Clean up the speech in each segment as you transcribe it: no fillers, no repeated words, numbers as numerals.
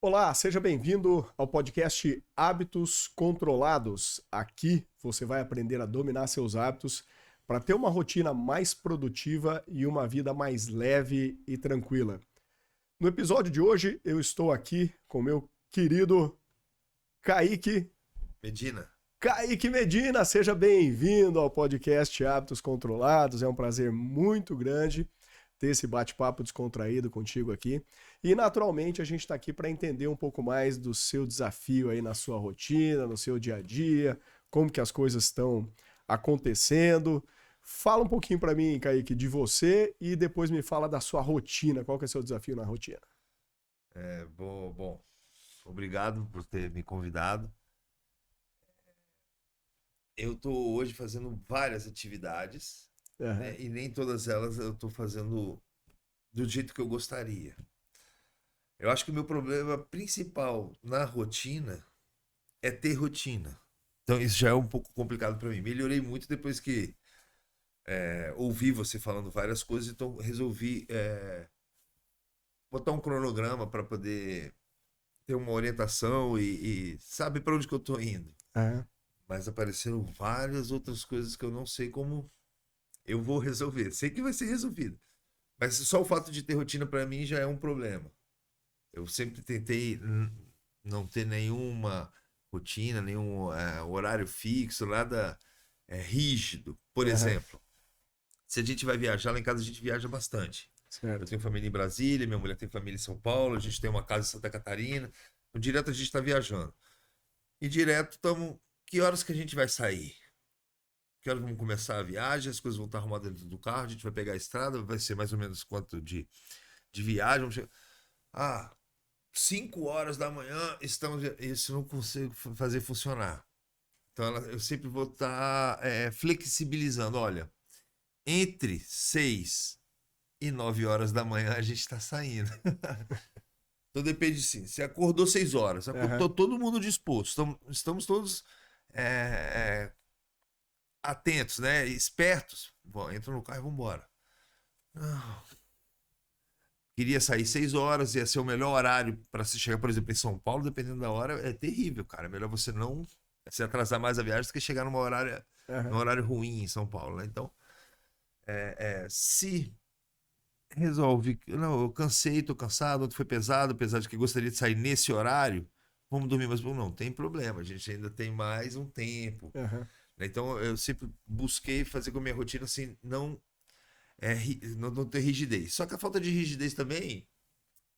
Olá, seja bem-vindo ao podcast Hábitos Controlados. Aqui você vai aprender a dominar seus hábitos para ter uma rotina mais produtiva e uma vida mais leve e tranquila. No episódio de hoje, eu estou aqui com meu querido Kaique. Medina. Kaique Medina, seja bem-vindo ao podcast Hábitos Controlados. É um prazer muito grande ter esse bate-papo descontraído contigo aqui. E, naturalmente, a gente está aqui para entender um pouco mais do seu desafio aí na sua rotina, no seu dia a dia, como que as coisas estão acontecendo. Fala um pouquinho para mim, Kaique, de você e depois me fala da sua rotina. Qual que é o seu desafio na rotina? Bom, obrigado por ter me convidado. Eu estou hoje fazendo várias atividades, Aham, né, e nem todas elas eu estou fazendo do jeito que eu gostaria. Eu acho que o meu problema principal na rotina é ter rotina. Então isso já é um pouco complicado para mim. Melhorei muito depois que ouvi você falando várias coisas, então resolvi botar um cronograma para poder ter uma orientação e saber para onde que eu estou indo. aham, Mas apareceram várias outras coisas que eu não sei como eu vou resolver. Sei que vai ser resolvido. Mas só o fato de ter rotina para mim já é um problema. Eu sempre tentei não ter nenhuma rotina, nenhum horário fixo, nada rígido. Por aham, exemplo, se a gente vai viajar, lá em casa a gente viaja bastante. Eu certo. tenho família em Brasília, minha mulher tem família em São Paulo, a gente tem uma casa em Santa Catarina. Então, direto a gente está viajando. E direto estamos. Que horas que a gente vai sair? Que horas vamos começar a viagem? As coisas vão estar arrumadas dentro do carro, a gente vai pegar a estrada, vai ser mais ou menos quanto de viagem. Ah, 5 horas da manhã estamos. Isso eu não consigo fazer funcionar. Então eu sempre vou estar flexibilizando. Olha, entre 6 e 9 horas da manhã a gente está saindo. Então depende sim. Você acordou 6 horas, Aham, acordou todo mundo disposto. Estamos todos é, atentos, né? Espertos. Bom, entra no carro e vambora. Não. Queria sair 6 horas, ia ser o melhor horário para se chegar, por exemplo, em São Paulo, dependendo da hora, é terrível, cara. É melhor você não se atrasar mais a viagem do que chegar num aham, horário ruim em São Paulo, né? Então, se resolve, não, eu cansei, tô cansado, ontem foi pesado, apesar de que gostaria de sair nesse horário, vamos dormir, mas não tem problema, a gente ainda tem mais um tempo, aham, né? Então, eu sempre busquei fazer com a minha rotina assim, não ter rigidez. Só que a falta de rigidez também,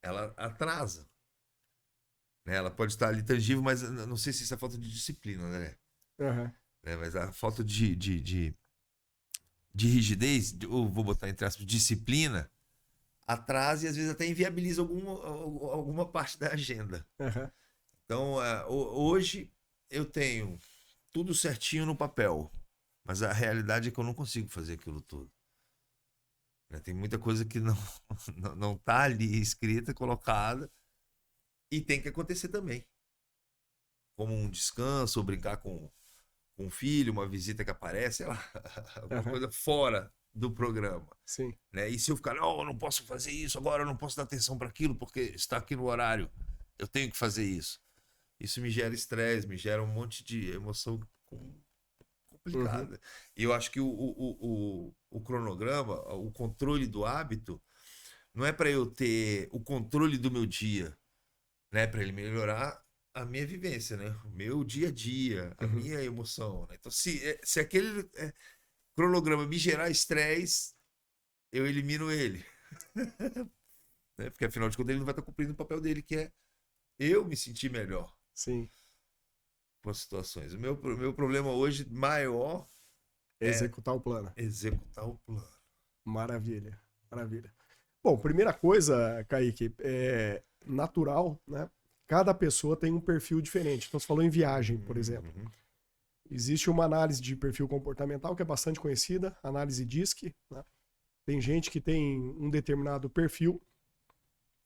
ela atrasa, né? Ela pode estar ali tangível, mas não sei se isso é falta de disciplina, né? aham. Mas a falta de rigidez, ou vou botar entre aspas, disciplina, atrasa e às vezes até inviabiliza alguma parte da agenda. Aham. Então, hoje eu tenho tudo certinho no papel, mas a realidade é que eu não consigo fazer aquilo tudo, né? Tem muita coisa que não, não tá ali escrita, colocada, e tem que acontecer também. Como um descanso, ou brincar com um filho, uma visita que aparece, sei lá, alguma Aham. coisa fora do programa. Sim. Né? E se eu ficar, não, eu não posso fazer isso agora, eu não posso dar atenção para aquilo porque está aqui no horário, eu tenho que fazer isso. Isso me gera estresse, me gera um monte de emoção Uhum. complicada. E eu acho que o cronograma, o controle do hábito, não é para eu ter o controle do meu dia, né? Para ele melhorar a minha vivência, né? O meu dia a dia, a Uhum. minha emoção. Né? Então, se aquele cronograma me gerar estresse, eu elimino ele. Né? Porque afinal de contas ele não vai estar cumprindo o papel dele, que é eu me sentir melhor Sim. com as situações. O meu problema hoje maior é Executar o plano. executar o plano. Maravilha, maravilha. Bom, primeira coisa, Kaique, é natural, né? Cada pessoa tem um perfil diferente. Então, você falou em viagem, por exemplo. Uhum. Existe uma análise de perfil comportamental que é bastante conhecida, análise DISC, né? Tem gente que tem um determinado perfil,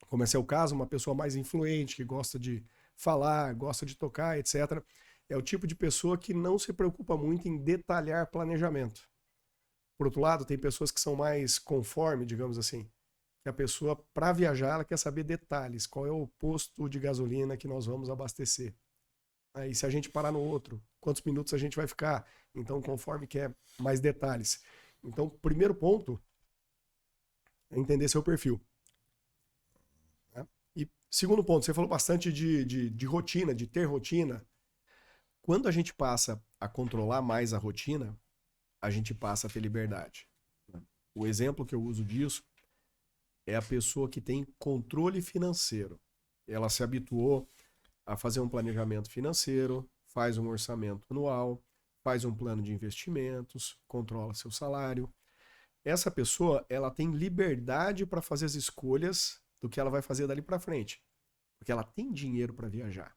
como esse é o caso, uma pessoa mais influente, que gosta de falar, gosta de tocar, etc. É o tipo de pessoa que não se preocupa muito em detalhar planejamento. Por outro lado, tem pessoas que são mais conforme, digamos assim, que a pessoa, para viajar, ela quer saber detalhes. Qual é o posto de gasolina que nós vamos abastecer? Aí, se a gente parar no outro, quantos minutos a gente vai ficar? Então, conforme quer mais detalhes. Então, primeiro ponto é entender seu perfil. Né? E segundo ponto, você falou bastante de rotina, de ter rotina. Quando a gente passa a controlar mais a rotina, a gente passa a ter liberdade. O exemplo que eu uso disso é a pessoa que tem controle financeiro. Ela se habituou a fazer um planejamento financeiro, faz um orçamento anual, faz um plano de investimentos, controla seu salário. Essa pessoa, ela tem liberdade para fazer as escolhas do que ela vai fazer dali para frente. Porque ela tem dinheiro para viajar.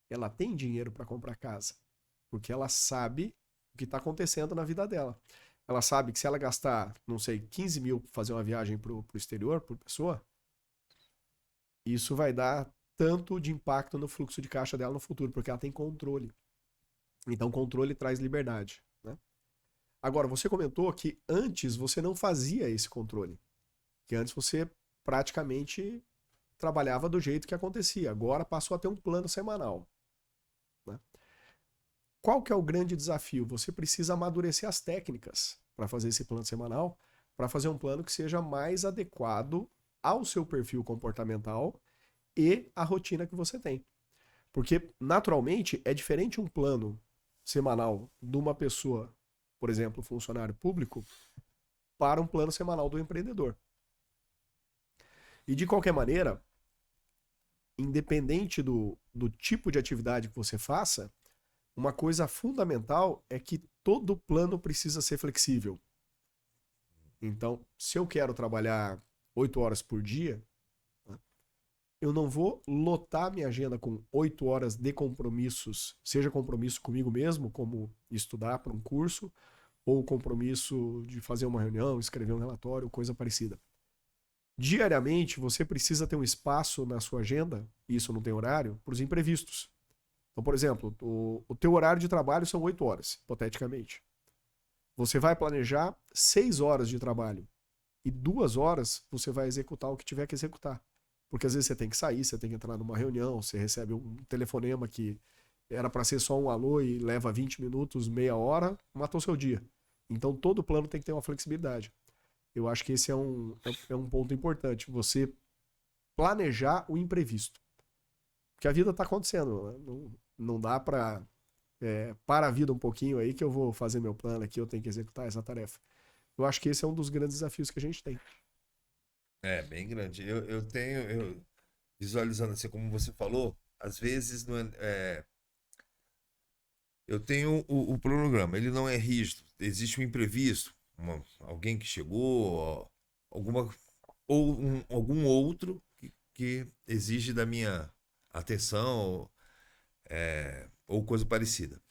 Ela tem dinheiro para comprar casa. Porque ela sabe o que está acontecendo na vida dela. Ela sabe que se ela gastar, não sei, 15 mil para fazer uma viagem para o exterior, por pessoa, isso vai dar tanto de impacto no fluxo de caixa dela no futuro, porque ela tem controle. Então, controle traz liberdade. Né? Agora, você comentou que antes você não fazia esse controle. Que antes você praticamente trabalhava do jeito que acontecia. Agora passou a ter um plano semanal. Né? Qual que é o grande desafio? Você precisa amadurecer as técnicas para fazer esse plano semanal, para fazer um plano que seja mais adequado ao seu perfil comportamental e à rotina que você tem. Porque, naturalmente, é diferente um plano semanal de uma pessoa, por exemplo, funcionário público, para um plano semanal do empreendedor. E, de qualquer maneira, independente do tipo de atividade que você faça, uma coisa fundamental é que todo plano precisa ser flexível. Então, se eu quero trabalhar 8 horas por dia, eu não vou lotar minha agenda com 8 horas de compromissos, seja compromisso comigo mesmo, como estudar para um curso, ou compromisso de fazer uma reunião, escrever um relatório, coisa parecida. Diariamente, você precisa ter um espaço na sua agenda, e isso não tem horário, para os imprevistos. Então, por exemplo, o teu horário de trabalho são 8 horas, hipoteticamente. Você vai planejar 6 horas de trabalho e 2 horas você vai executar o que tiver que executar. Porque às vezes você tem que sair, você tem que entrar numa reunião, você recebe um telefonema que era para ser só um alô e leva 20 minutos, meia hora, matou seu dia. Então todo plano tem que ter uma flexibilidade. Eu acho que esse é um ponto importante, você planejar o imprevisto. Porque a vida está acontecendo, né? Não dá para para a vida um pouquinho aí que eu vou fazer meu plano aqui, eu tenho que executar essa tarefa. Eu acho que esse é um dos grandes desafios que a gente tem. É, bem grande. Visualizando assim, como você falou, às vezes eu tenho o cronograma, ele não é rígido, existe um imprevisto, alguém que chegou, algum outro que exige da minha atenção, ou coisa parecida.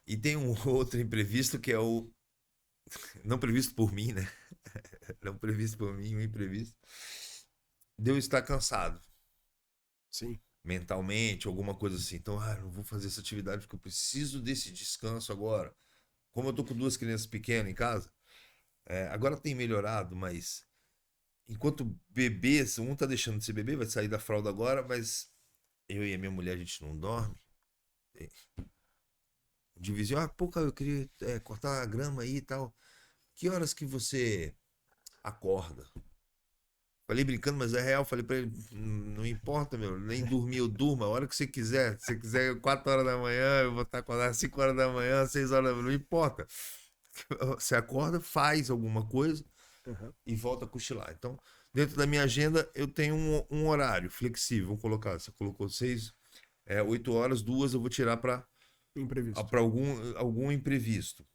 E tem um outro imprevisto que é o não previsto por mim, né? Não previsto por mim, um imprevisto. De eu estar cansado. Sim. Mentalmente, alguma coisa assim. Então, não vou fazer essa atividade porque eu preciso desse descanso agora. Como eu tô com 2 crianças pequenas em casa, agora tem melhorado, mas enquanto bebês, um tá deixando de ser bebê, vai sair da fralda agora, mas eu e a minha mulher, a gente não dorme. De vizinho, pô, cara, eu queria cortar a grama aí e tal. Que horas que você acorda? Falei brincando, mas é real. Falei pra ele, não importa, meu, nem dormir eu durmo, a hora que você quiser. Se você quiser 4 horas da manhã, eu vou estar acordado 5 horas da manhã, 6 horas da manhã, não importa. Você acorda, faz alguma coisa e volta a cochilar. Então, dentro da minha agenda, eu tenho um horário flexível. Vamos colocar, você colocou 8 horas, 2 eu vou tirar para algum imprevisto.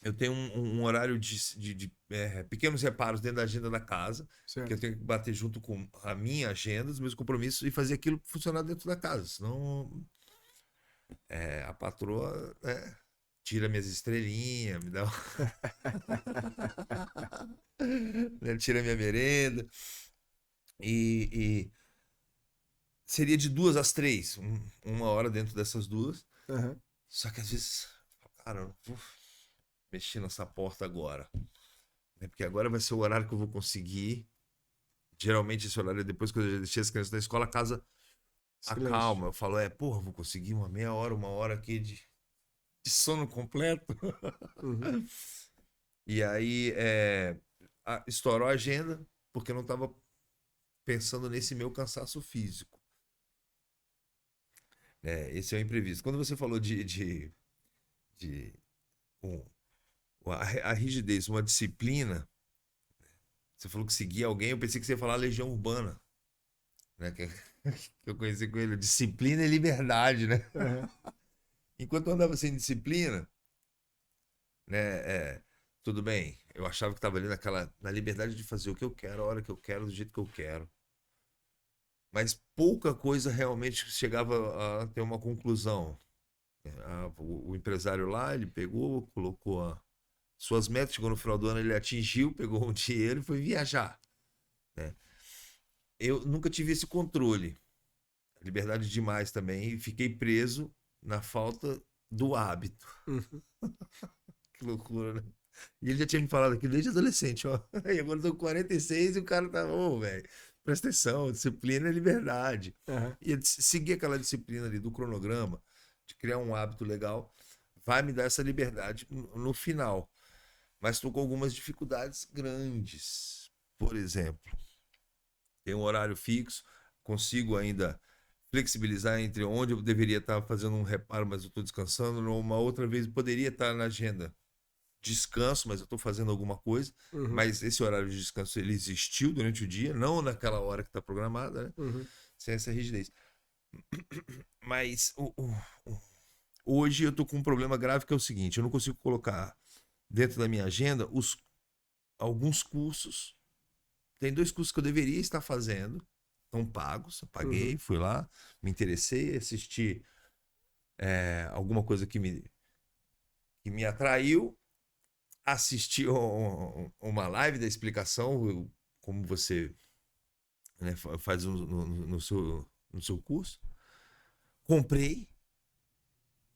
Eu tenho um horário de pequenos reparos dentro da agenda da casa, certo. que eu tenho que bater junto com a minha agenda, os meus compromissos e fazer aquilo funcionar dentro da casa. Senão a patroa tira minhas estrelinhas, me dá tira minha merenda. E seria de 2 às 3, uma hora dentro dessas 2. Uhum. Só que às vezes, cara, eu não vou mexer nessa porta agora. Porque agora vai ser o horário que eu vou conseguir geralmente esse horário é depois que eu já deixei as crianças na escola, a casa acalma. Eu falo, porra, vou conseguir uma meia hora, uma hora aqui de sono completo. Uhum. E aí estourou a agenda, porque eu não estava pensando nesse meu cansaço físico. Esse é o imprevisto. Quando você falou de a rigidez, uma disciplina, você falou que seguia alguém, eu pensei que você ia falar Legião Urbana, né? Que eu conheci com ele, disciplina e liberdade, né? Uhum. Enquanto eu andava sem disciplina, né? Tudo bem, eu achava que estava ali na liberdade de fazer o que eu quero, a hora que eu quero, do jeito que eu quero. Mas pouca coisa realmente chegava a ter uma conclusão. O empresário lá, ele pegou, colocou suas metas, chegou no final do ano, ele atingiu, pegou o dinheiro e foi viajar, né? Eu nunca tive esse controle. Liberdade demais também, e fiquei preso na falta do hábito. Uhum. Que loucura, né? E ele já tinha me falado aqui desde adolescente, ó. E agora eu tô com 46 e o cara tá, velho, presta atenção, disciplina é liberdade. Uhum. E seguir aquela disciplina ali do cronograma, de criar um hábito legal, vai me dar essa liberdade no final. Mas estou com algumas dificuldades grandes. Por exemplo, tem um horário fixo, consigo ainda flexibilizar entre onde eu deveria estar fazendo um reparo, mas eu estou descansando, uma outra vez poderia estar na agenda descanso, mas eu estou fazendo alguma coisa. Uhum. Mas esse horário de descanso ele existiu durante o dia, não naquela hora que está programada, né? Uhum. Sem essa rigidez. Mas hoje eu estou com um problema grave que é o seguinte: eu não consigo colocar dentro da minha agenda alguns cursos. Tem 2 cursos que eu deveria estar fazendo, estão pagos, eu paguei, Uhum. fui lá, me interessei, assisti alguma coisa que me atraiu, assisti uma live da explicação, como você, né, faz no seu curso, comprei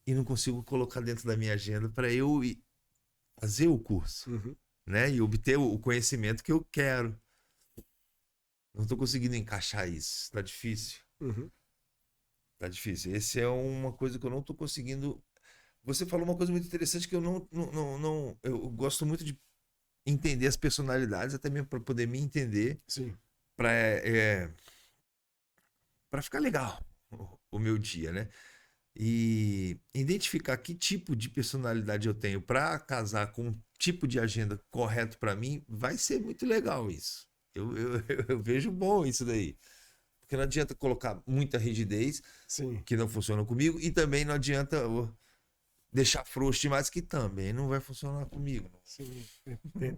e não consigo colocar dentro da minha agenda para eu fazer o curso, Uhum. né, e obter o conhecimento que eu quero. Não estou conseguindo encaixar isso, tá difícil. Uhum. Tá difícil. Esse é uma coisa que eu não tô conseguindo. Você falou uma coisa muito interessante que eu não. Eu gosto muito de entender as personalidades, até mesmo para poder me entender, Sim. para ficar legal o meu dia, né? E identificar que tipo de personalidade eu tenho para casar com um tipo de agenda correto para mim, vai ser muito legal isso. Eu vejo bom isso daí. Porque não adianta colocar muita rigidez Sim. que não funciona comigo, e também não adianta deixar frouxo demais, que também não vai funcionar comigo. Sim.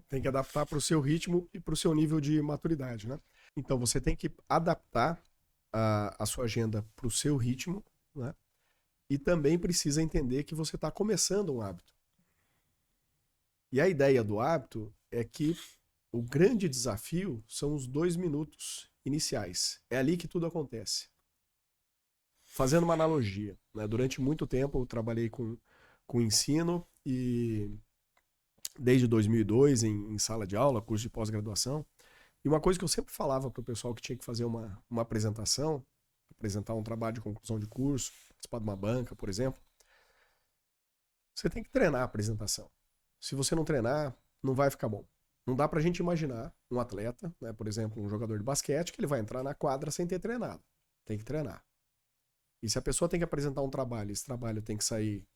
Tem que adaptar para o seu ritmo e para o seu nível de maturidade, né? Então você tem que adaptar a sua agenda para o seu ritmo, né? E também precisa entender que você está começando um hábito. E a ideia do hábito é que o grande desafio são os 2 minutos iniciais. É ali que tudo acontece. Fazendo uma analogia, né? Durante muito tempo eu trabalhei com ensino e desde 2002 em sala de aula, curso de pós-graduação. E uma coisa que eu sempre falava para o pessoal que tinha que fazer uma apresentação, apresentar um trabalho de conclusão de curso, participar de uma banca, por exemplo, você tem que treinar a apresentação. Se você não treinar, não vai ficar bom. Não dá pra gente imaginar um atleta, né, por exemplo, um jogador de basquete, que ele vai entrar na quadra sem ter treinado. Tem que treinar. E se a pessoa tem que apresentar um trabalho, esse trabalho tem que sair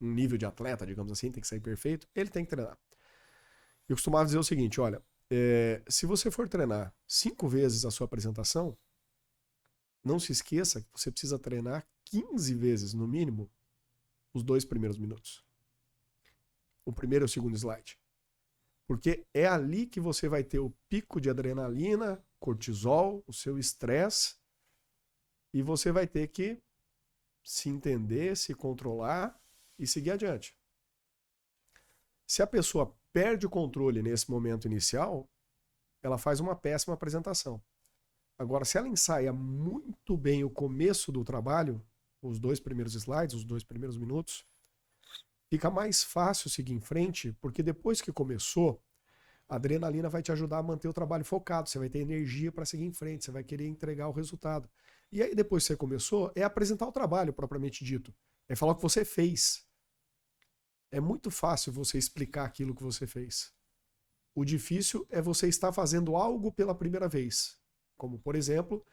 um nível de atleta, digamos assim, tem que sair perfeito, ele tem que treinar. Eu costumava dizer o seguinte, olha, se você for treinar 5 vezes a sua apresentação, não se esqueça que você precisa treinar 15 vezes, no mínimo, os 2 primeiros minutos. O primeiro e o segundo slide. Porque é ali que você vai ter o pico de adrenalina, cortisol, o seu estresse, e você vai ter que se entender, se controlar e seguir adiante. Se a pessoa perde o controle nesse momento inicial, ela faz uma péssima apresentação. Agora, se ela ensaia muito bem o começo do trabalho, os 2 primeiros slides, os 2 primeiros minutos, fica mais fácil seguir em frente, porque depois que começou, A adrenalina vai te ajudar a manter o trabalho focado, você vai ter energia para seguir em frente, você vai querer entregar o resultado. E aí, depois que você começou, é apresentar o trabalho propriamente dito. É falar o que você fez. É muito fácil você explicar aquilo que você fez. O difícil é você estar fazendo algo pela primeira vez. Como, por exemplo,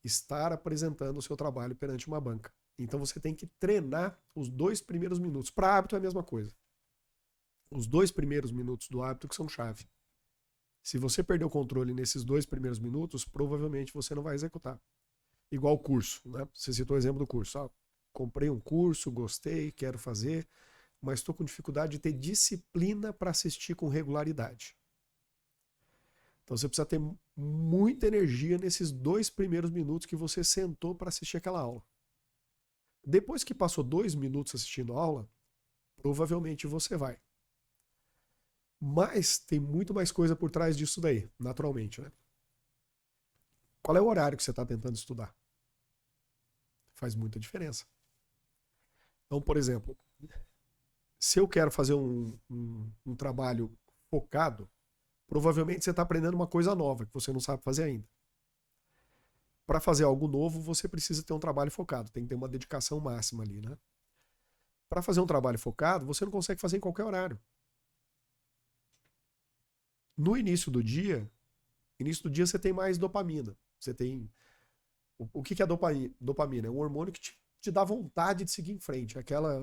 estar apresentando o seu trabalho perante uma banca. Então você tem que treinar os 2 primeiros minutos. Para hábito é a mesma coisa. Os 2 primeiros minutos do hábito que são chave. Se você perder o controle nesses 2 primeiros minutos, provavelmente você não vai executar. Igual o curso, né? Você citou o exemplo do curso. Ah, comprei um curso, gostei, quero fazer, mas estou com dificuldade de ter disciplina para assistir com regularidade. Então você precisa ter muita energia nesses 2 primeiros minutos que você sentou para assistir aquela aula. Depois que passou 2 minutos assistindo a aula, provavelmente você vai. Mas tem muito mais coisa por trás disso daí, naturalmente, né? Qual é o horário que você está tentando estudar? Faz muita diferença. Então, por exemplo, se eu quero fazer um trabalho focado, provavelmente você está aprendendo uma coisa nova que você não sabe fazer ainda. Para fazer algo novo, você precisa ter um trabalho focado, tem que ter uma dedicação máxima ali, né? Para fazer um trabalho focado, você não consegue fazer em qualquer horário. No início do dia você tem mais dopamina. Você tem... O que é dopamina? É um hormônio que te dá vontade de seguir em frente. Aquela,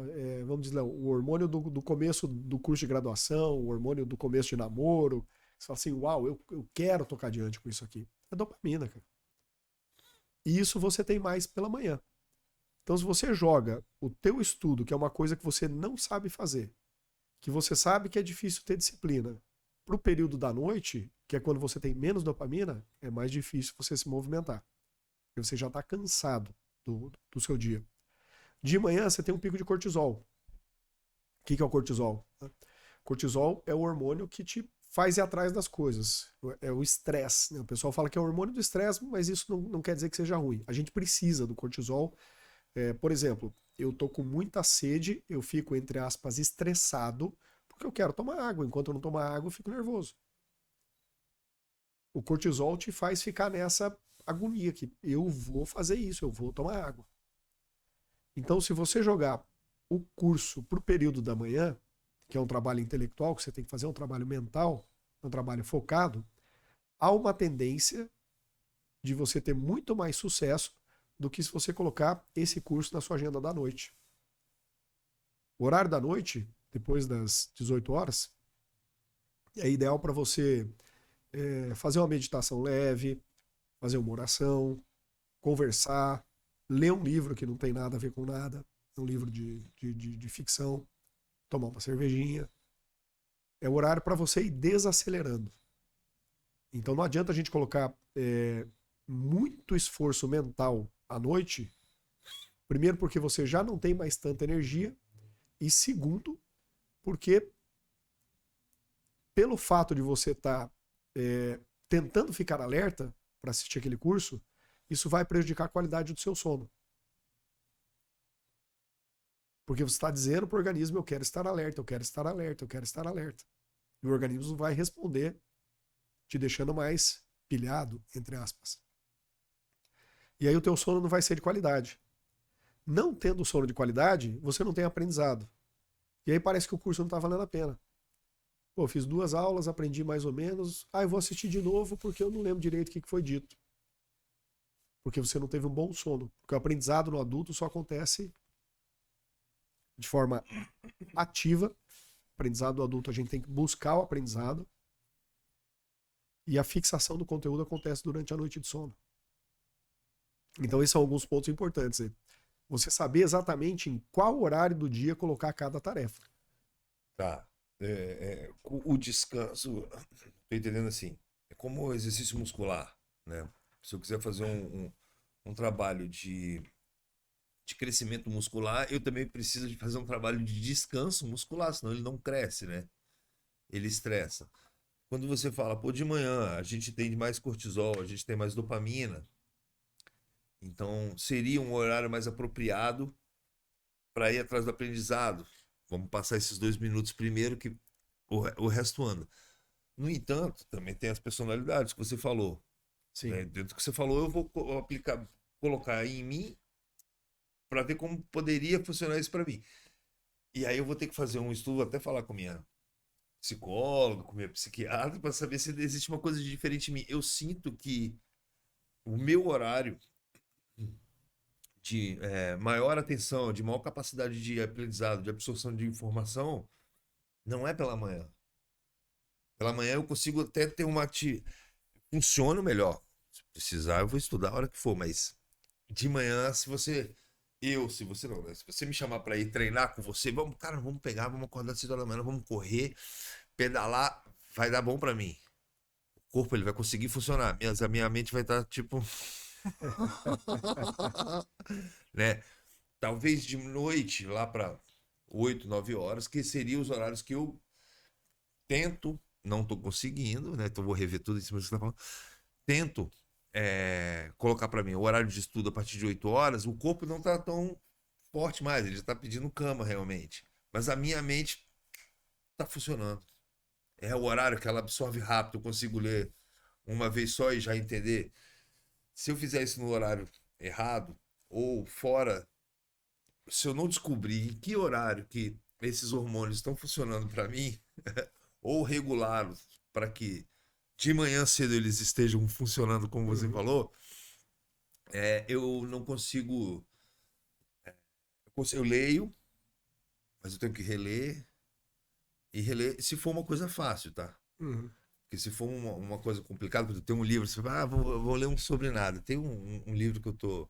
vamos dizer, o hormônio do começo do curso de graduação, o hormônio do começo de namoro. Você fala assim, uau, eu quero tocar adiante com isso aqui. É dopamina, cara. E isso você tem mais pela manhã. Então, se você joga o teu estudo, que é uma coisa que você não sabe fazer, que você sabe que é difícil ter disciplina, para o período da noite, que é quando você tem menos dopamina, é mais difícil você se movimentar. Porque você já está cansado do seu dia. De manhã, você tem um pico de cortisol. O que é o cortisol? Cortisol é o hormônio que te faz ir atrás das coisas. É o estresse. Né? O pessoal fala que é o hormônio do estresse, mas isso não quer dizer que seja ruim. A gente precisa do cortisol. Por exemplo, eu tô com muita sede, eu fico, entre aspas, estressado, porque eu quero tomar água. Enquanto eu não tomar água, eu fico nervoso. O cortisol te faz ficar nessa agonia que eu vou fazer isso, eu vou tomar água. Então, se você jogar o curso para o período da manhã, que é um trabalho intelectual, que você tem que fazer um trabalho mental, um trabalho focado, há uma tendência de você ter muito mais sucesso do que se você colocar esse curso na sua agenda da noite. O horário da noite, depois das 18 horas, é ideal para você fazer uma meditação leve, fazer uma oração, conversar, ler um livro que não tem nada a ver com nada, um livro de ficção, tomar uma cervejinha. É o horário para você ir desacelerando. Então não adianta a gente colocar muito esforço mental à noite, primeiro porque você já não tem mais tanta energia, e segundo, porque pelo fato de você estar tentando ficar alerta para assistir aquele curso, isso vai prejudicar a qualidade do seu sono. Porque você está dizendo para o organismo, eu quero estar alerta, eu quero estar alerta, eu quero estar alerta. E o organismo vai responder, te deixando mais pilhado, entre aspas. E aí o teu sono não vai ser de qualidade. Não tendo sono de qualidade, você não tem aprendizado. E aí parece que o curso não está valendo a pena. Pô, fiz 2 aulas, aprendi mais ou menos. Eu vou assistir de novo porque eu não lembro direito o que foi dito. Porque você não teve um bom sono. Porque o aprendizado no adulto só acontece de forma ativa. O aprendizado do adulto, a gente tem que buscar o aprendizado. E a fixação do conteúdo acontece durante a noite de sono. Então, esses são alguns pontos importantes aí. Você saber exatamente em qual horário do dia colocar cada tarefa. Tá. O descanso, tô entendendo assim, é como o exercício muscular, né? Se eu quiser fazer um trabalho de crescimento muscular, eu também preciso de fazer um trabalho de descanso muscular, senão ele não cresce, né? Ele estressa. Quando você fala, pô, de manhã a gente tem mais cortisol, a gente tem mais dopamina, então seria um horário mais apropriado para ir atrás do aprendizado. Vamos passar esses 2 minutos primeiro, que o resto anda. No entanto, também tem as personalidades que você falou. Sim. Né? Dentro do que você falou, eu vou aplicar, colocar em mim para ver como poderia funcionar isso para mim. E aí eu vou ter que fazer um estudo, até falar com minha psicóloga, com minha psiquiatra, para saber se existe uma coisa de diferente em mim. Eu sinto que o meu horário de maior atenção, de maior capacidade de aprendizado, de absorção de informação, não é pela manhã. Pela manhã eu consigo até ter uma funciona melhor. Se precisar, eu vou estudar a hora que for, mas de manhã, se você não, né? Se você me chamar para ir treinar com você, vamos, cara, vamos pegar, vamos acordar às 6 horas da manhã, vamos correr, pedalar, vai dar bom para mim. O corpo ele vai conseguir funcionar, a minha mente vai estar tipo, né? Talvez de noite lá para 8, 9 horas, que seriam os horários que eu tento, não tô conseguindo, né? Então vou rever tudo em cima do que você tá falando. Tento colocar para mim o horário de estudo a partir de 8 horas, o corpo não tá tão forte mais, ele já tá pedindo cama realmente. Mas a minha mente tá funcionando. É o horário que ela absorve rápido, eu consigo ler uma vez só e já entender. Se eu fizer isso no horário errado ou fora, se eu não descobrir em que horário que esses hormônios estão funcionando para mim, ou regulá-los para que de manhã cedo eles estejam funcionando como você Uhum. falou, eu não consigo. Eu leio, mas eu tenho que reler e reler se for uma coisa fácil, tá? Uhum. Porque se for uma coisa complicada, por exemplo, tem um livro, você fala, vou ler um sobre nada. Tem um livro que eu tô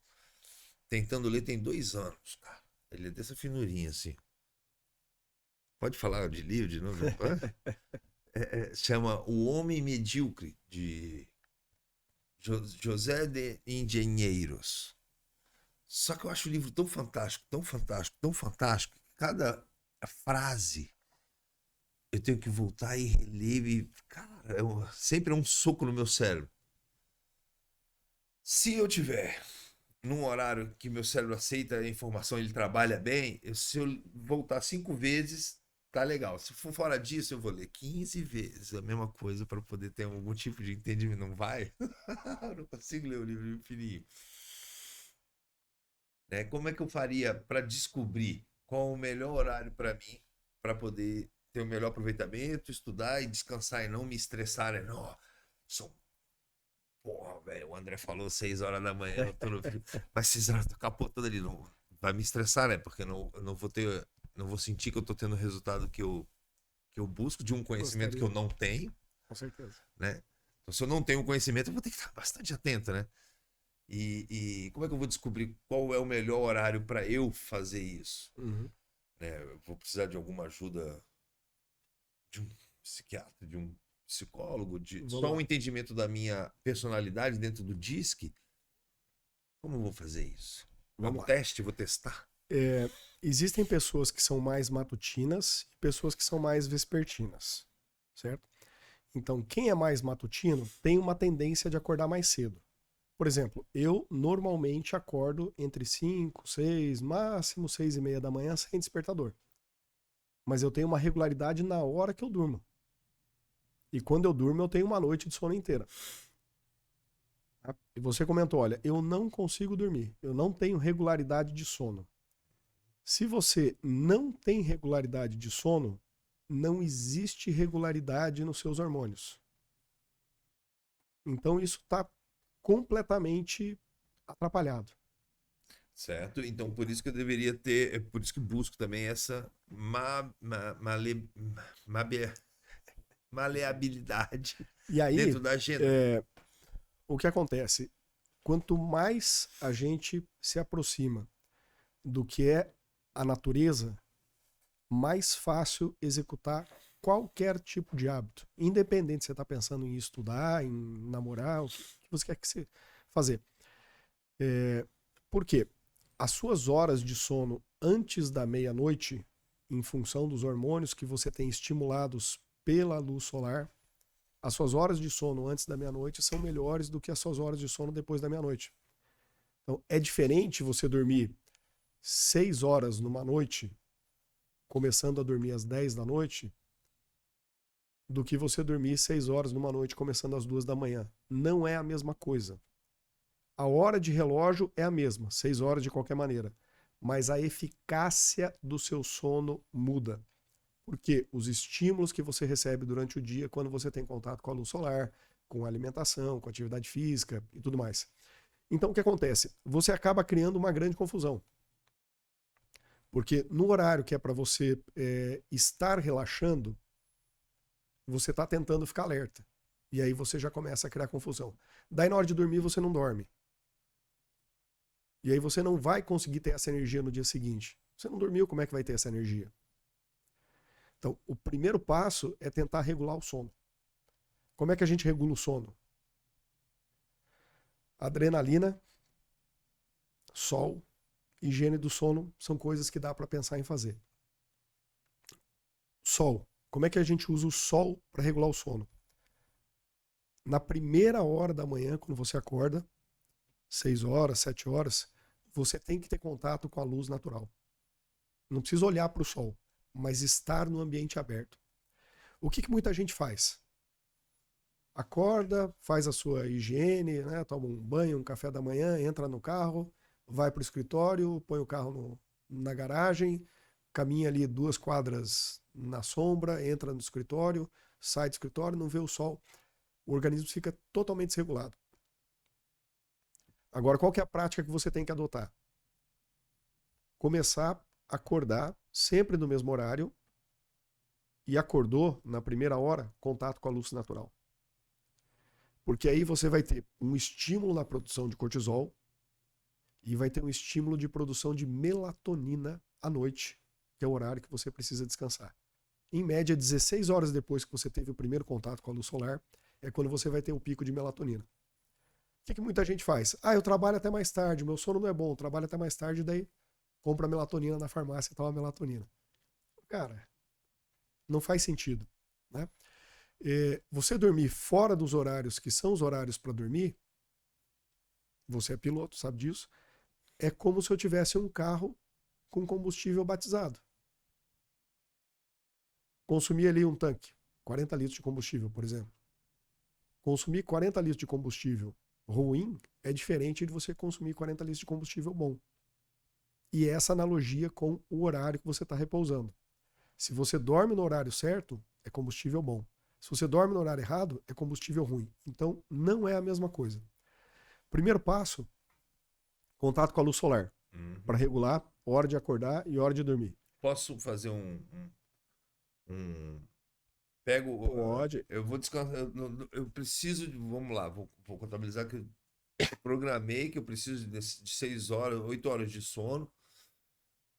tentando ler tem 2 anos, cara. Ele é dessa finurinha, assim. Pode falar de livro de novo? Chama O Homem Medíocre, de José de Engenheiros. Só que eu acho o livro tão fantástico, tão fantástico, tão fantástico. Cada frase eu tenho que voltar e reler. Cara, sempre é um soco no meu cérebro. Se eu tiver num horário que meu cérebro aceita a informação, ele trabalha bem, se eu voltar 5 vezes, tá legal. Se for fora disso, eu vou ler 15 vezes a mesma coisa para poder ter algum tipo de entendimento. Não vai? Eu não consigo ler o livro infinito. Né? Como é que eu faria para descobrir qual o melhor horário para mim, para poder ter o melhor aproveitamento, estudar e descansar e não me estressar, né? Não, são porra, velho, o André falou 6 horas da manhã, eu tô no... Mas 6 horas, tô capotando ali, não vai me estressar, né? Porque eu não vou ter, não vou sentir que eu tô tendo o resultado que eu busco de um conhecimento que eu Gostaria, não tenho, com certeza. né? Então, se eu não tenho conhecimento, eu vou ter que estar bastante atento, né? E como é que eu vou descobrir qual é o melhor horário para eu fazer isso? Uhum. Né? Eu vou precisar de alguma ajuda de um psiquiatra, de um psicólogo, de Vamos só um lá. entendimento da minha personalidade dentro do DISC. Como eu vou fazer isso? É um Vamos lá. teste, vou testar. Existem pessoas que são mais matutinas e pessoas que são mais vespertinas, certo? Então, quem é mais matutino tem uma tendência de acordar mais cedo. Por exemplo, eu normalmente acordo entre 5, 6, máximo 6:30 da manhã sem despertador. Mas eu tenho uma regularidade na hora que eu durmo. E quando eu durmo, eu tenho uma noite de sono inteira. Tá? E você comentou, olha, eu não consigo dormir, eu não tenho regularidade de sono. Se você não tem regularidade de sono, não existe regularidade nos seus hormônios. Então isso está completamente atrapalhado. Certo? Então, por isso que eu deveria ter, por isso que busco também essa mabe- maleabilidade E aí, dentro da agenda. é, o que acontece? Quanto mais a gente se aproxima do que é a natureza, mais fácil executar qualquer tipo de hábito, independente se você está pensando em estudar, em namorar, o que você quer que você fazer. Por quê? As suas horas de sono antes da meia-noite, em função dos hormônios que você tem estimulados pela luz solar, as suas horas de sono antes da meia-noite são melhores do que as suas horas de sono depois da meia-noite. Então, é diferente você dormir 6 horas numa noite, começando a dormir às 10 da noite, do que você dormir 6 horas numa noite começando às 2 da manhã. Não é a mesma coisa. A hora de relógio é a mesma, 6 horas de qualquer maneira. Mas a eficácia do seu sono muda. Porque os estímulos que você recebe durante o dia, quando você tem contato com a luz solar, com a alimentação, com a atividade física e tudo mais. Então, o que acontece? Você acaba criando uma grande confusão. Porque no horário que é para você estar relaxando, você está tentando ficar alerta. E aí você já começa a criar confusão. Daí na hora de dormir você não dorme. E aí você não vai conseguir ter essa energia no dia seguinte. Você não dormiu, como é que vai ter essa energia? Então, o primeiro passo é tentar regular o sono. Como é que a gente regula o sono? Adrenalina, sol, higiene do sono são coisas que dá para pensar em fazer. Sol. Como é que a gente usa o sol para regular o sono? Na primeira hora da manhã, quando você acorda, 6 horas, 7 horas, você tem que ter contato com a luz natural. Não precisa olhar para o sol, mas estar no ambiente aberto. O que muita gente faz? Acorda, faz a sua higiene, né? Toma um banho, um café da manhã, entra no carro, vai para o escritório, põe o carro na garagem, caminha ali 2 quadras na sombra, entra no escritório, sai do escritório, não vê o sol. O organismo fica totalmente desregulado. Agora, qual que é a prática que você tem que adotar? Começar a acordar sempre no mesmo horário e acordou na primeira hora, contato com a luz natural. Porque aí você vai ter um estímulo na produção de cortisol e vai ter um estímulo de produção de melatonina à noite, que é o horário que você precisa descansar. Em média, 16 horas depois que você teve o primeiro contato com a luz solar, é quando você vai ter o pico de melatonina. O que muita gente faz? Eu trabalho até mais tarde, meu sono não é bom, trabalho até mais tarde, daí compra melatonina na farmácia e toma melatonina. Cara, não faz sentido, né? Você dormir fora dos horários que são os horários para dormir, você é piloto, sabe disso, é como se eu tivesse um carro com combustível batizado. Consumir ali um tanque, 40 litros de combustível, por exemplo. Consumir 40 litros de combustível ruim é diferente de você consumir 40 litros de combustível bom. E essa analogia com o horário que você está repousando. Se você dorme no horário certo, é combustível bom. Se você dorme no horário errado, é combustível ruim. Então, não é a mesma coisa. Primeiro passo, contato com a luz solar. Para regular hora de acordar e hora de dormir. Posso fazer Pego. Pode. Eu vou descansar. Eu preciso de. Vamos lá, vou contabilizar que eu programei que eu preciso de 6 horas, 8 horas de sono.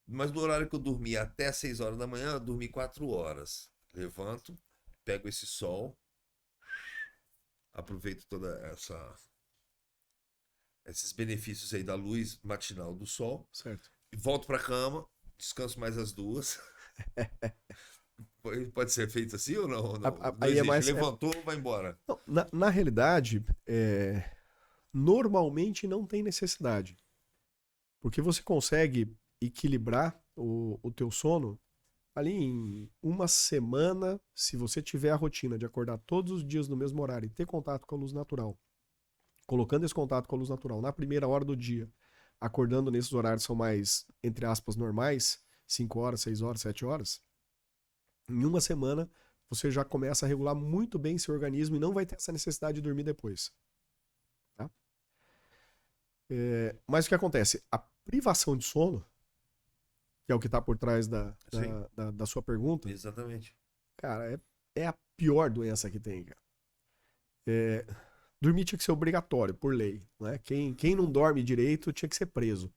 Mas no horário que eu dormi até 6 horas da manhã, eu dormi 4 horas. Levanto, pego esse sol, aproveito toda esses benefícios aí da luz matinal do sol. Certo. E volto para a cama, descanso mais as 2. Pode ser feito assim ou não? Não aí é mais... Levantou, vai embora. Não, na realidade, normalmente não tem necessidade. Porque você consegue equilibrar o teu sono ali em uma semana, se você tiver a rotina de acordar todos os dias no mesmo horário e ter contato com a luz natural, colocando esse contato com a luz natural na primeira hora do dia, acordando nesses horários que são mais, entre aspas, normais, 5 horas, 6 horas, 7 horas, em uma semana você já começa a regular muito bem seu organismo e não vai ter essa necessidade de dormir depois. Tá? Mas o que acontece? A privação de sono, que é o que está por trás da sua pergunta. Exatamente. Cara, é a pior doença que tem, cara. Dormir tinha que ser obrigatório, por lei. Né? Quem não dorme direito tinha que ser preso.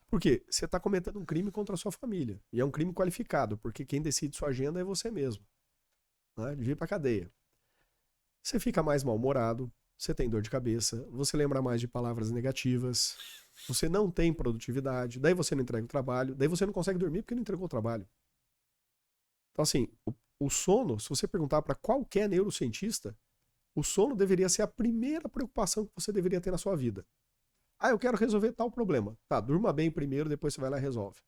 Por quê? Você está cometendo um crime contra a sua família. E é um crime qualificado, porque quem decide sua agenda é você mesmo. Né? De ir pra cadeia. Você fica mais mal-humorado, você tem dor de cabeça, você lembra mais de palavras negativas, você não tem produtividade, daí você não entrega o trabalho, daí você não consegue dormir porque não entregou o trabalho. Então, assim, o sono, se você perguntar para qualquer neurocientista, o sono deveria ser a primeira preocupação que você deveria ter na sua vida. Eu quero resolver tal problema. Tá, durma bem primeiro, depois você vai lá e resolve.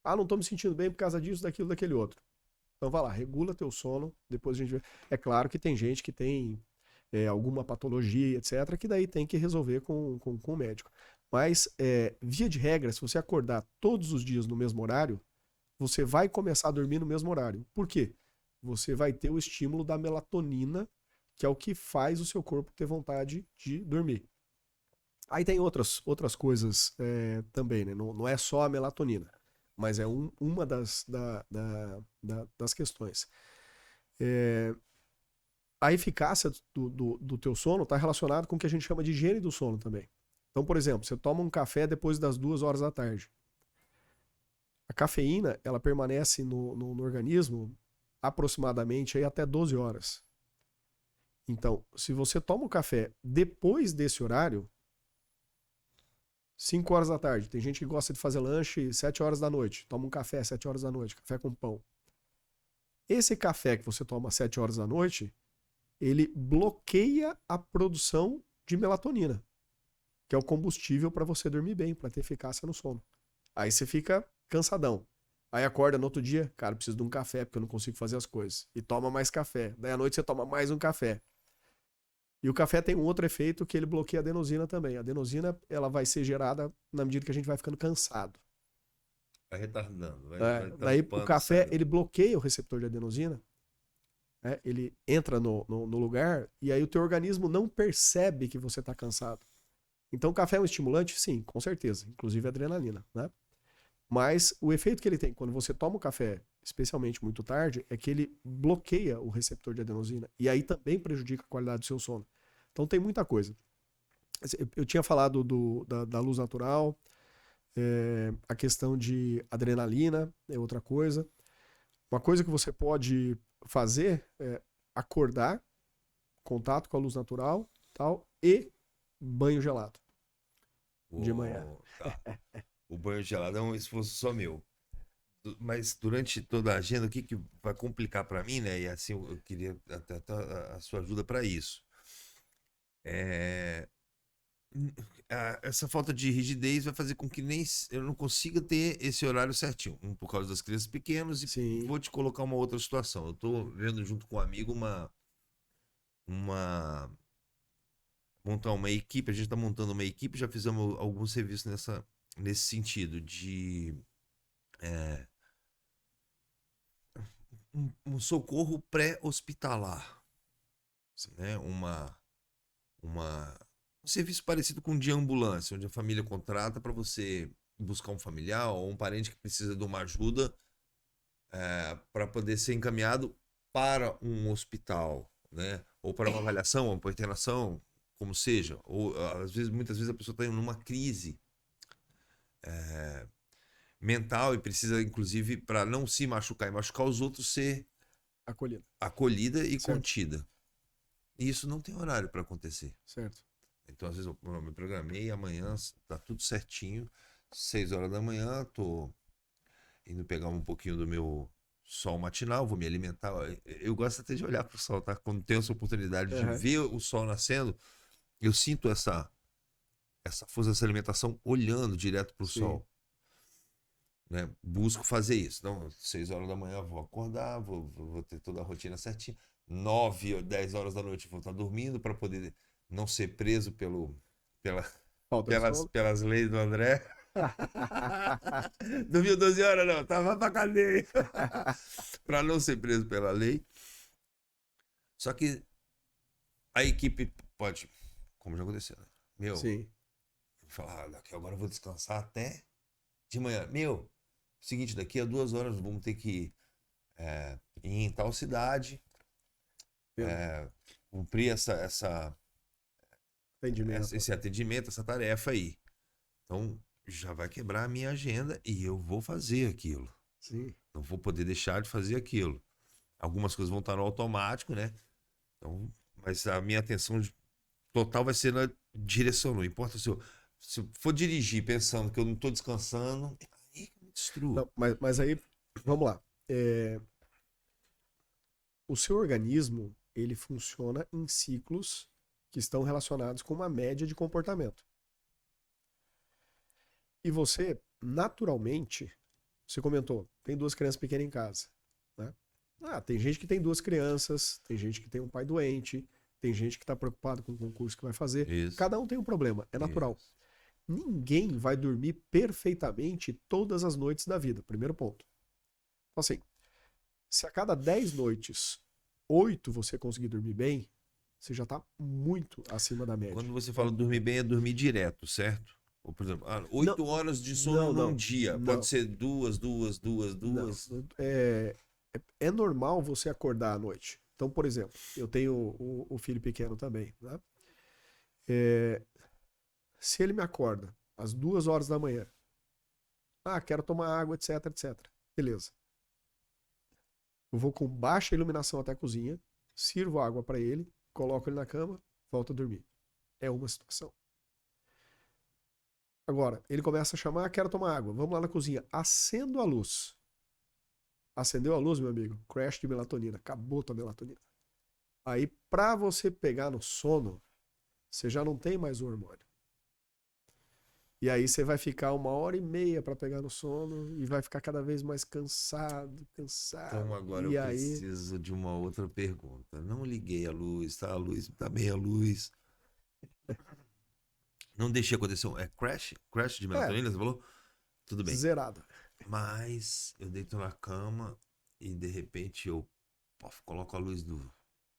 Não tô me sentindo bem por causa disso, daquilo, daquele outro. Então vai lá, regula teu sono, depois a gente vê. É claro que tem gente que tem alguma patologia, etc., que daí tem que resolver com o médico. Mas, via de regra, se você acordar todos os dias no mesmo horário, você vai começar a dormir no mesmo horário. Por quê? Você vai ter o estímulo da melatonina, que é o que faz o seu corpo ter vontade de dormir. Aí tem outras coisas também, né? Não é só a melatonina, mas é uma das questões. A eficácia do teu sono está relacionada com o que a gente chama de higiene do sono também. Então, por exemplo, você toma um café depois das 2 horas da tarde. A cafeína, ela permanece no organismo aproximadamente aí até 12 horas. Então, se você toma um café depois desse horário, 5 horas da tarde, tem gente que gosta de fazer lanche 7 horas da noite, toma um café 7 horas da noite, café com pão. Esse café que você toma 7 horas da noite, ele bloqueia a produção de melatonina, que é o combustível para você dormir bem, para ter eficácia no sono. Aí você fica cansadão. Aí acorda no outro dia, cara, preciso de um café porque eu não consigo fazer as coisas. E toma mais café. Daí à noite você toma mais um café. E o café tem um outro efeito que ele bloqueia a adenosina também. A adenosina, ela vai ser gerada na medida que a gente vai ficando cansado. Vai retardando, vai Daí o tampando café, cérebro. ele bloqueia o receptor de adenosina, ele entra no lugar e aí o teu organismo não percebe que você está cansado. Então o café é um estimulante? Sim, com certeza. Inclusive adrenalina, né? Mas o efeito que ele tem quando você toma o café, especialmente muito tarde, é que ele bloqueia o receptor de adenosina. E aí também prejudica a qualidade do seu sono. Então tem muita coisa. Eu tinha falado da luz natural, a questão de adrenalina é outra coisa. Uma coisa que você pode fazer é acordar, contato com a luz natural, tal, e banho gelado de manhã. Tá. O banho gelado é um esforço só meu. Mas durante toda a agenda, o que vai complicar para mim, né? E assim, eu queria até a sua ajuda para isso. Essa falta de rigidez vai fazer com que nem eu não consiga ter esse horário certinho. Por causa das crianças pequenas. E Sim. vou te colocar uma outra situação. Eu tô vendo junto com um amigo montar uma equipe. A gente está montando uma equipe, já fizemos alguns serviços nesse sentido de um socorro pré-hospitalar, né? Um serviço parecido com um de ambulância, onde a família contrata para você buscar um familiar ou um parente que precisa de uma ajuda para poder ser encaminhado para um hospital, né? Ou para uma avaliação, ou para internação, como seja. Ou muitas vezes a pessoa está em uma crise mental e precisa, inclusive, para não se machucar e machucar os outros, ser acolhida e certo. contida. E isso não tem horário para acontecer. Certo. Então, às vezes, eu me programei, amanhã tá tudo certinho, 6 horas da manhã, tô indo pegar um pouquinho do meu sol matinal, vou me alimentar. Eu gosto até de olhar pro sol, tá? Quando tenho essa oportunidade de ver o sol nascendo, eu sinto essa força, essa alimentação olhando direto pro sol. Né? Busco fazer isso. Então, 6 horas da manhã vou acordar, vou ter toda a rotina certinha. 9 ou 10 horas da noite vou estar dormindo para poder não ser preso pelas leis do André. Dormiu 12 horas, não, tava pra cadeia. Para não ser preso pela lei. Só que a equipe pode, como já aconteceu, né? Falar, daqui agora eu vou descansar até de manhã. Seguinte, daqui a 2 horas vamos ter que ir em tal cidade, cumprir esse atendimento, essa tarefa aí. Então, já vai quebrar a minha agenda e eu vou fazer aquilo. Sim. Não vou poder deixar de fazer aquilo. Algumas coisas vão estar no automático, né? Então, mas a minha atenção total vai ser na direção. Não importa se eu for dirigir pensando que eu não estou descansando, aí que me destruo. Não, mas aí, vamos lá. O seu organismo, ele funciona em ciclos que estão relacionados com uma média de comportamento. E você, naturalmente, você comentou, tem 2 crianças pequenas em casa, né? Tem gente que tem 2 crianças, tem gente que tem um pai doente, tem gente que está preocupado com o concurso que vai fazer. Isso. Cada um tem um problema, é natural. Isso. Ninguém vai dormir perfeitamente todas as noites da vida, primeiro ponto. Então, assim, se a cada 10 noites, 8 você conseguir dormir bem, você já está muito acima da média. Quando você fala dormir bem, é dormir direto, certo? Ou, por exemplo, 8 horas de sono num dia. Pode ser 2. Não. É normal você acordar à noite. Então, por exemplo, eu tenho o filho pequeno também, né? Se ele me acorda às 2 horas da manhã, quero tomar água, etc, etc. Beleza. Eu vou com baixa iluminação até a cozinha, sirvo água para ele, coloco ele na cama, volto a dormir. É uma situação. Agora, ele começa a chamar, quero tomar água. Vamos lá na cozinha. Acendo a luz. Acendeu a luz, meu amigo? Crash de melatonina. Acabou tua melatonina. Aí, pra você pegar no sono, você já não tem mais o hormônio. E aí você vai ficar 1h30 para pegar no sono e vai ficar cada vez mais cansado. Então agora e eu aí... preciso de uma outra pergunta. Não liguei a luz, tá bem a luz. Não deixei acontecer. É crash? Crash de melatonina, você falou? Tudo bem. Zerado. Mas eu deito na cama e de repente eu coloco a luz do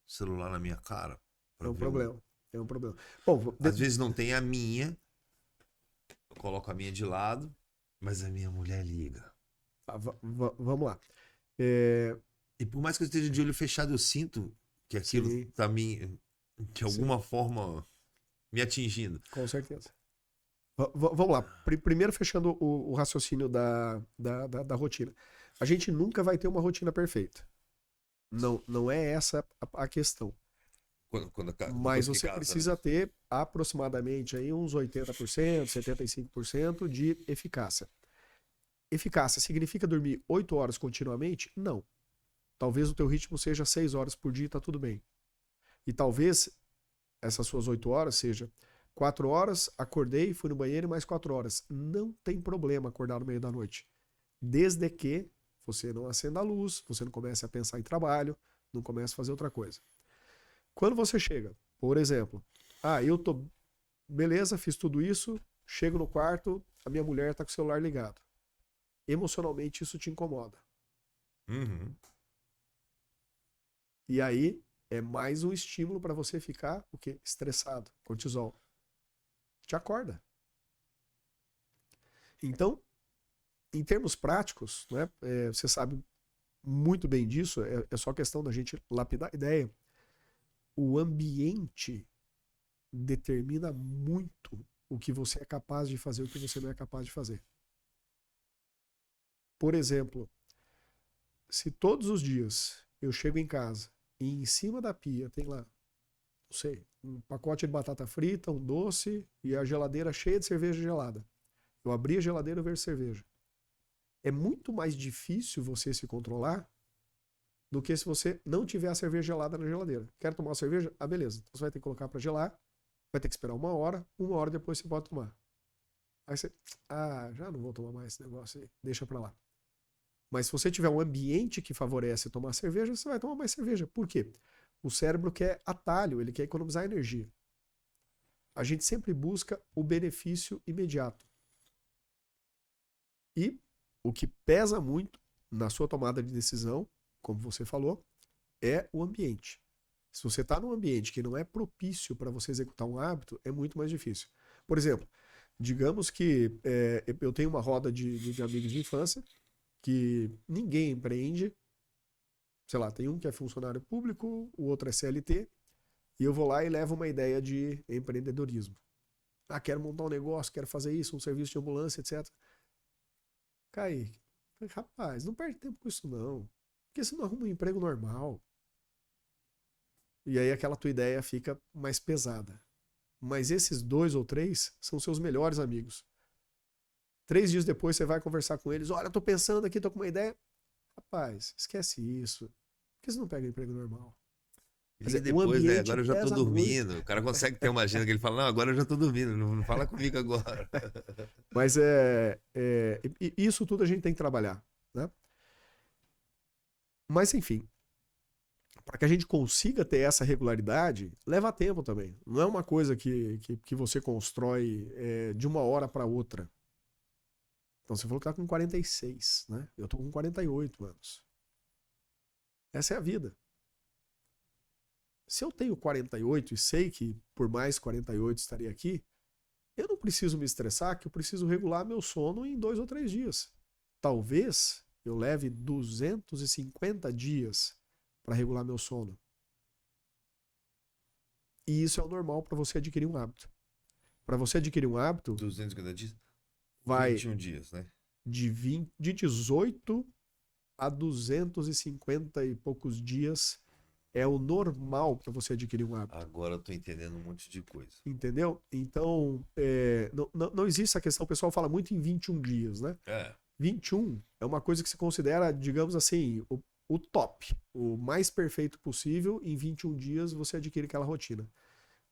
celular na minha cara. É um problema. É um problema. Bom, às vezes não tem a minha. Eu coloco a minha de lado, mas a minha mulher liga. Vamos lá. E por mais que eu esteja de olho fechado, eu sinto que aquilo tá de alguma forma me atingindo. Com certeza. Vamos lá. Primeiro fechando o raciocínio da rotina. A gente nunca vai ter uma rotina perfeita. Não é essa a questão. Mas você precisa ter aproximadamente aí uns 80%, 75% de eficácia. Eficácia significa dormir 8 horas continuamente? Não. Talvez o teu ritmo seja 6 horas por dia e tá tudo bem. E talvez essas suas 8 horas seja 4 horas, acordei, fui no banheiro e mais 4 horas. Não tem problema acordar no meio da noite. Desde que você não acenda a luz, você não comece a pensar em trabalho, não comece a fazer outra coisa. Quando você chega, por exemplo, eu tô... Beleza, fiz tudo isso, chego no quarto, a minha mulher tá com o celular ligado. Emocionalmente isso te incomoda. Uhum. E aí é mais um estímulo para você ficar o quê? Estressado, cortisol. Te acorda. Então, em termos práticos, né, você sabe muito bem disso, é só questão da gente lapidar a ideia. O ambiente determina muito o que você é capaz de fazer e o que você não é capaz de fazer. Por exemplo, se todos os dias eu chego em casa e em cima da pia tem lá, não sei, um pacote de batata frita, um doce e a geladeira cheia de cerveja gelada. Eu abri a geladeira e vejo cerveja. É muito mais difícil você se controlar do que se você não tiver a cerveja gelada na geladeira. Quer tomar uma cerveja? Beleza. Então você vai ter que colocar para gelar, vai ter que esperar 1 hora depois você pode tomar. Aí você, já não vou tomar mais esse negócio aí, deixa para lá. Mas se você tiver um ambiente que favorece tomar cerveja, você vai tomar mais cerveja. Por quê? O cérebro quer atalho, ele quer economizar energia. A gente sempre busca o benefício imediato. E o que pesa muito na sua tomada de decisão, como você falou, é o ambiente. Se você está num ambiente que não é propício para você executar um hábito, é muito mais difícil. Por exemplo, digamos que eu tenho uma roda de amigos de infância que ninguém empreende, sei lá, tem um que é funcionário público, o outro é CLT, e eu vou lá e levo uma ideia de empreendedorismo. Quero montar um negócio, quero fazer isso, um serviço de ambulância, etc. Kaique, rapaz, não perde tempo com isso não. Porque você não arruma um emprego normal. E aí aquela tua ideia fica mais pesada. Mas esses 2 ou 3 são seus melhores amigos. 3 dias depois você vai conversar com eles. Olha, eu tô pensando aqui, tô com uma ideia. Rapaz, esquece isso. Por que você não pega um emprego normal? E depois, né? Agora eu já tô dormindo. Muito. O cara consegue ter uma agenda que ele fala, não, agora eu já tô dormindo, não fala comigo agora. Mas isso tudo a gente tem que trabalhar, né? Mas, enfim, para que a gente consiga ter essa regularidade, leva tempo também. Não é uma coisa que você constrói de uma hora para outra. Então, você falou que tá com 46, né? Eu tô com 48 anos. Essa é a vida. Se eu tenho 48 e sei que por mais 48 estaria aqui, eu não preciso me estressar, que eu preciso regular meu sono em 2 ou 3 dias. Talvez eu leve 250 dias para regular meu sono. E isso é o normal para você adquirir um hábito. Para você adquirir um hábito, 250 dias? vai 21 dias, né? de 18 a 250 e poucos dias é o normal para você adquirir um hábito. Agora eu tô entendendo um monte de coisa. Entendeu? Então, não existe essa questão. O pessoal fala muito em 21 dias, né? 21 é uma coisa que se considera, digamos assim, o top, o mais perfeito possível. Em 21 dias você adquire aquela rotina.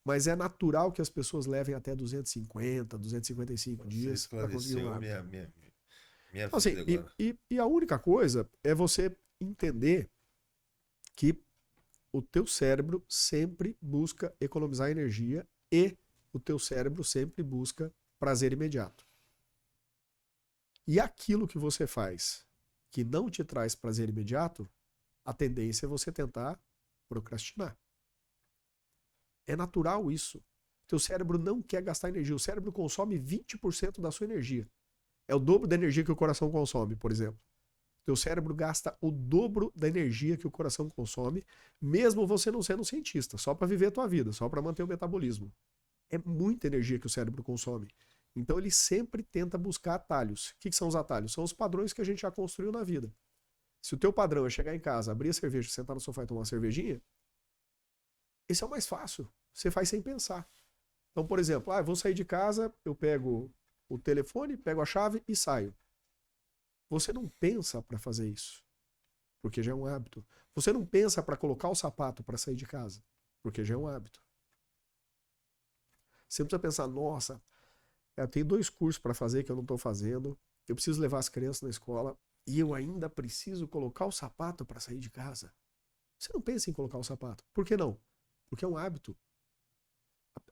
Mas é natural que as pessoas levem até 250, 255 dias para conseguir um hábito. Minha Então, assim, vida agora. e a única coisa é você entender que o teu cérebro sempre busca economizar energia e o teu cérebro sempre busca prazer imediato. E aquilo que você faz que não te traz prazer imediato, a tendência é você tentar procrastinar. É natural isso. Teu cérebro não quer gastar energia. O cérebro consome 20% da sua energia. É o dobro da energia que o coração consome, por exemplo. Teu cérebro gasta o dobro da energia que o coração consome, mesmo você não sendo um cientista, só para viver a tua vida, só para manter o metabolismo. É muita energia que o cérebro consome. Então ele sempre tenta buscar atalhos. O que são os atalhos? São os padrões que a gente já construiu na vida. Se o teu padrão é chegar em casa, abrir a cerveja, sentar no sofá e tomar uma cervejinha, esse é o mais fácil. Você faz sem pensar. Então, por exemplo, eu vou sair de casa, eu pego o telefone, pego a chave e saio. Você não pensa para fazer isso, porque já é um hábito. Você não pensa para colocar o sapato para sair de casa, porque já é um hábito. Você não precisa pensar, nossa, eu tenho 2 cursos para fazer que eu não estou fazendo, eu preciso levar as crianças na escola e eu ainda preciso colocar o sapato para sair de casa. Você não pensa em colocar o sapato. Por que não? Porque é um hábito.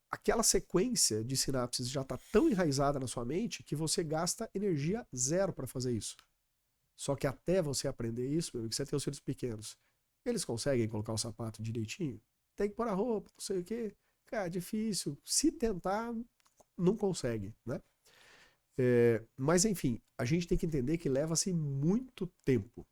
Aquela sequência de sinapses já está tão enraizada na sua mente que você gasta energia zero para fazer isso. Só que até você aprender isso, meu amigo, você tem os filhos pequenos. Eles conseguem colocar o sapato direitinho? Tem que pôr a roupa, não sei o quê. Cara, é difícil. Se tentar, não consegue, né? Mas enfim, a gente tem que entender que leva-se muito tempo.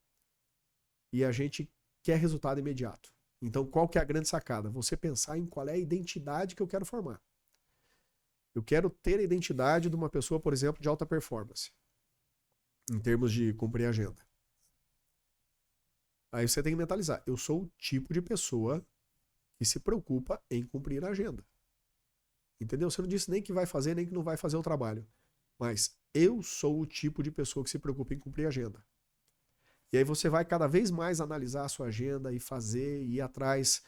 E a gente quer resultado imediato. Então, qual que é a grande sacada? Você pensar em qual é a identidade que eu quero formar. Eu quero ter a identidade de uma pessoa, por exemplo, de alta performance, em termos de cumprir a agenda. Aí você tem que mentalizar. Eu sou o tipo de pessoa que se preocupa em cumprir a agenda. Entendeu? Você não disse nem que vai fazer, nem que não vai fazer o trabalho. Mas eu sou o tipo de pessoa que se preocupa em cumprir a agenda. E aí você vai cada vez mais analisar a sua agenda e fazer, e ir atrás.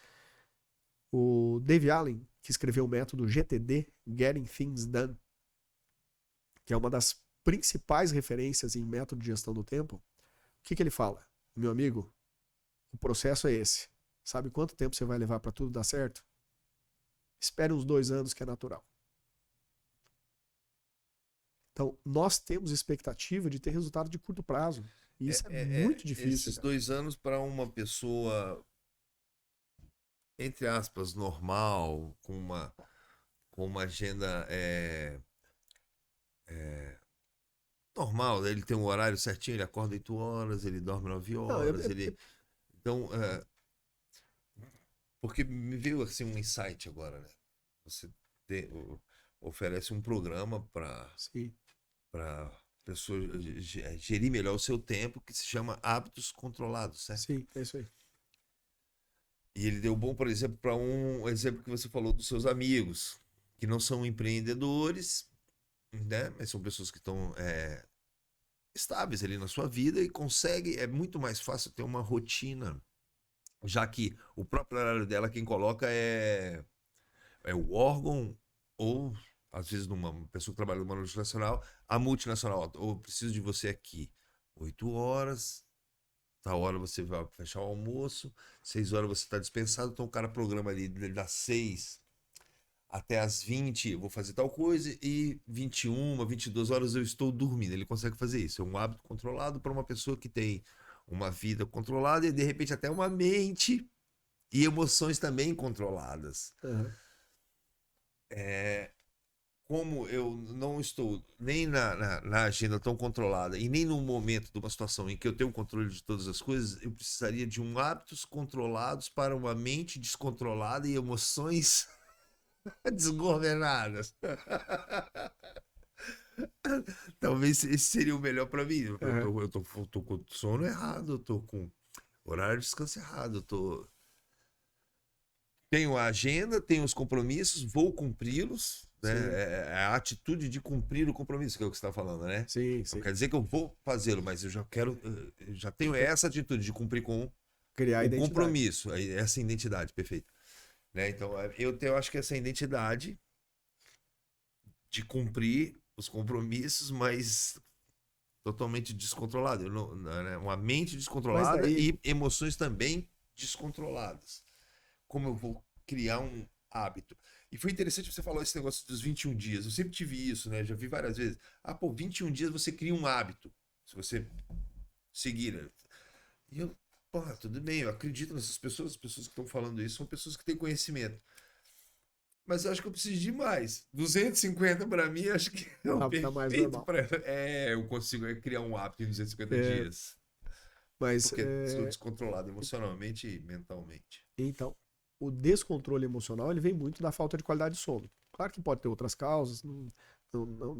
O Dave Allen, que escreveu o método GTD, Getting Things Done, que é uma das principais referências em método de gestão do tempo, o que ele fala? Meu amigo, o processo é esse. Sabe quanto tempo você vai levar para tudo dar certo? Espere uns 2 anos, que é natural. Então, nós temos expectativa de ter resultado de curto prazo. E isso é muito difícil. Esses 2 anos para uma pessoa, entre aspas, normal, com uma agenda normal, ele tem um horário certinho, ele acorda 8 horas, ele dorme 9 horas, Então, porque me veio assim um insight agora, né? Você oferece um programa para pessoa gerir melhor o seu tempo, que se chama Hábitos Controlados, certo? Sim, é isso aí. E ele deu bom, por exemplo, para um exemplo que você falou dos seus amigos, que não são empreendedores, né? Mas são pessoas que estão estáveis ali na sua vida e conseguem, é muito mais fácil ter uma rotina, já que o próprio horário dela, quem coloca é o órgão, ou às vezes numa pessoa que trabalha numa multinacional, a multinacional, ou preciso de você aqui 8 horas, tal hora você vai fechar o almoço, 6 horas você está dispensado, então o cara programa ali das 6 até as 20, eu vou fazer tal coisa, e 21, 22 horas eu estou dormindo. Ele consegue fazer isso. É um hábito controlado para uma pessoa que tem uma vida controlada e, de repente, até uma mente e emoções também controladas. Uhum. Como eu não estou nem na agenda tão controlada e nem no momento de uma situação em que eu tenho controle de todas as coisas, eu precisaria de hábitos controlados para uma mente descontrolada e emoções desgovernadas. Talvez esse seria o melhor para mim. Eu tô com sono errado, eu tô com horário de descanso errado, tenho a agenda, tenho os compromissos, vou cumpri-los, né? É a atitude de cumprir o compromisso, que é o que você está falando, né? Sim, sim. Não quer dizer que eu vou fazê-lo, mas eu já tenho essa atitude de cumprir com Criar o identidade. compromisso, essa identidade, perfeito. Né? Então, eu acho que essa identidade de cumprir os compromissos, mas totalmente descontrolada. Né? Uma mente descontrolada daí... e emoções também descontroladas. Como eu vou criar um hábito. E foi interessante você falar esse negócio dos 21 dias. Eu sempre tive isso, né? Já vi várias vezes. 21 dias você cria um hábito. Se você seguir. E eu, tudo bem, eu acredito nessas pessoas. As pessoas que estão falando isso são pessoas que têm conhecimento. Mas eu acho que eu preciso de mais. 250 para mim, acho que é o perfeito para. Eu consigo criar um hábito em 250 dias. Mas, porque sou descontrolado emocionalmente e mentalmente. Então, o descontrole emocional ele vem muito da falta de qualidade de sono. Claro que pode ter outras causas, não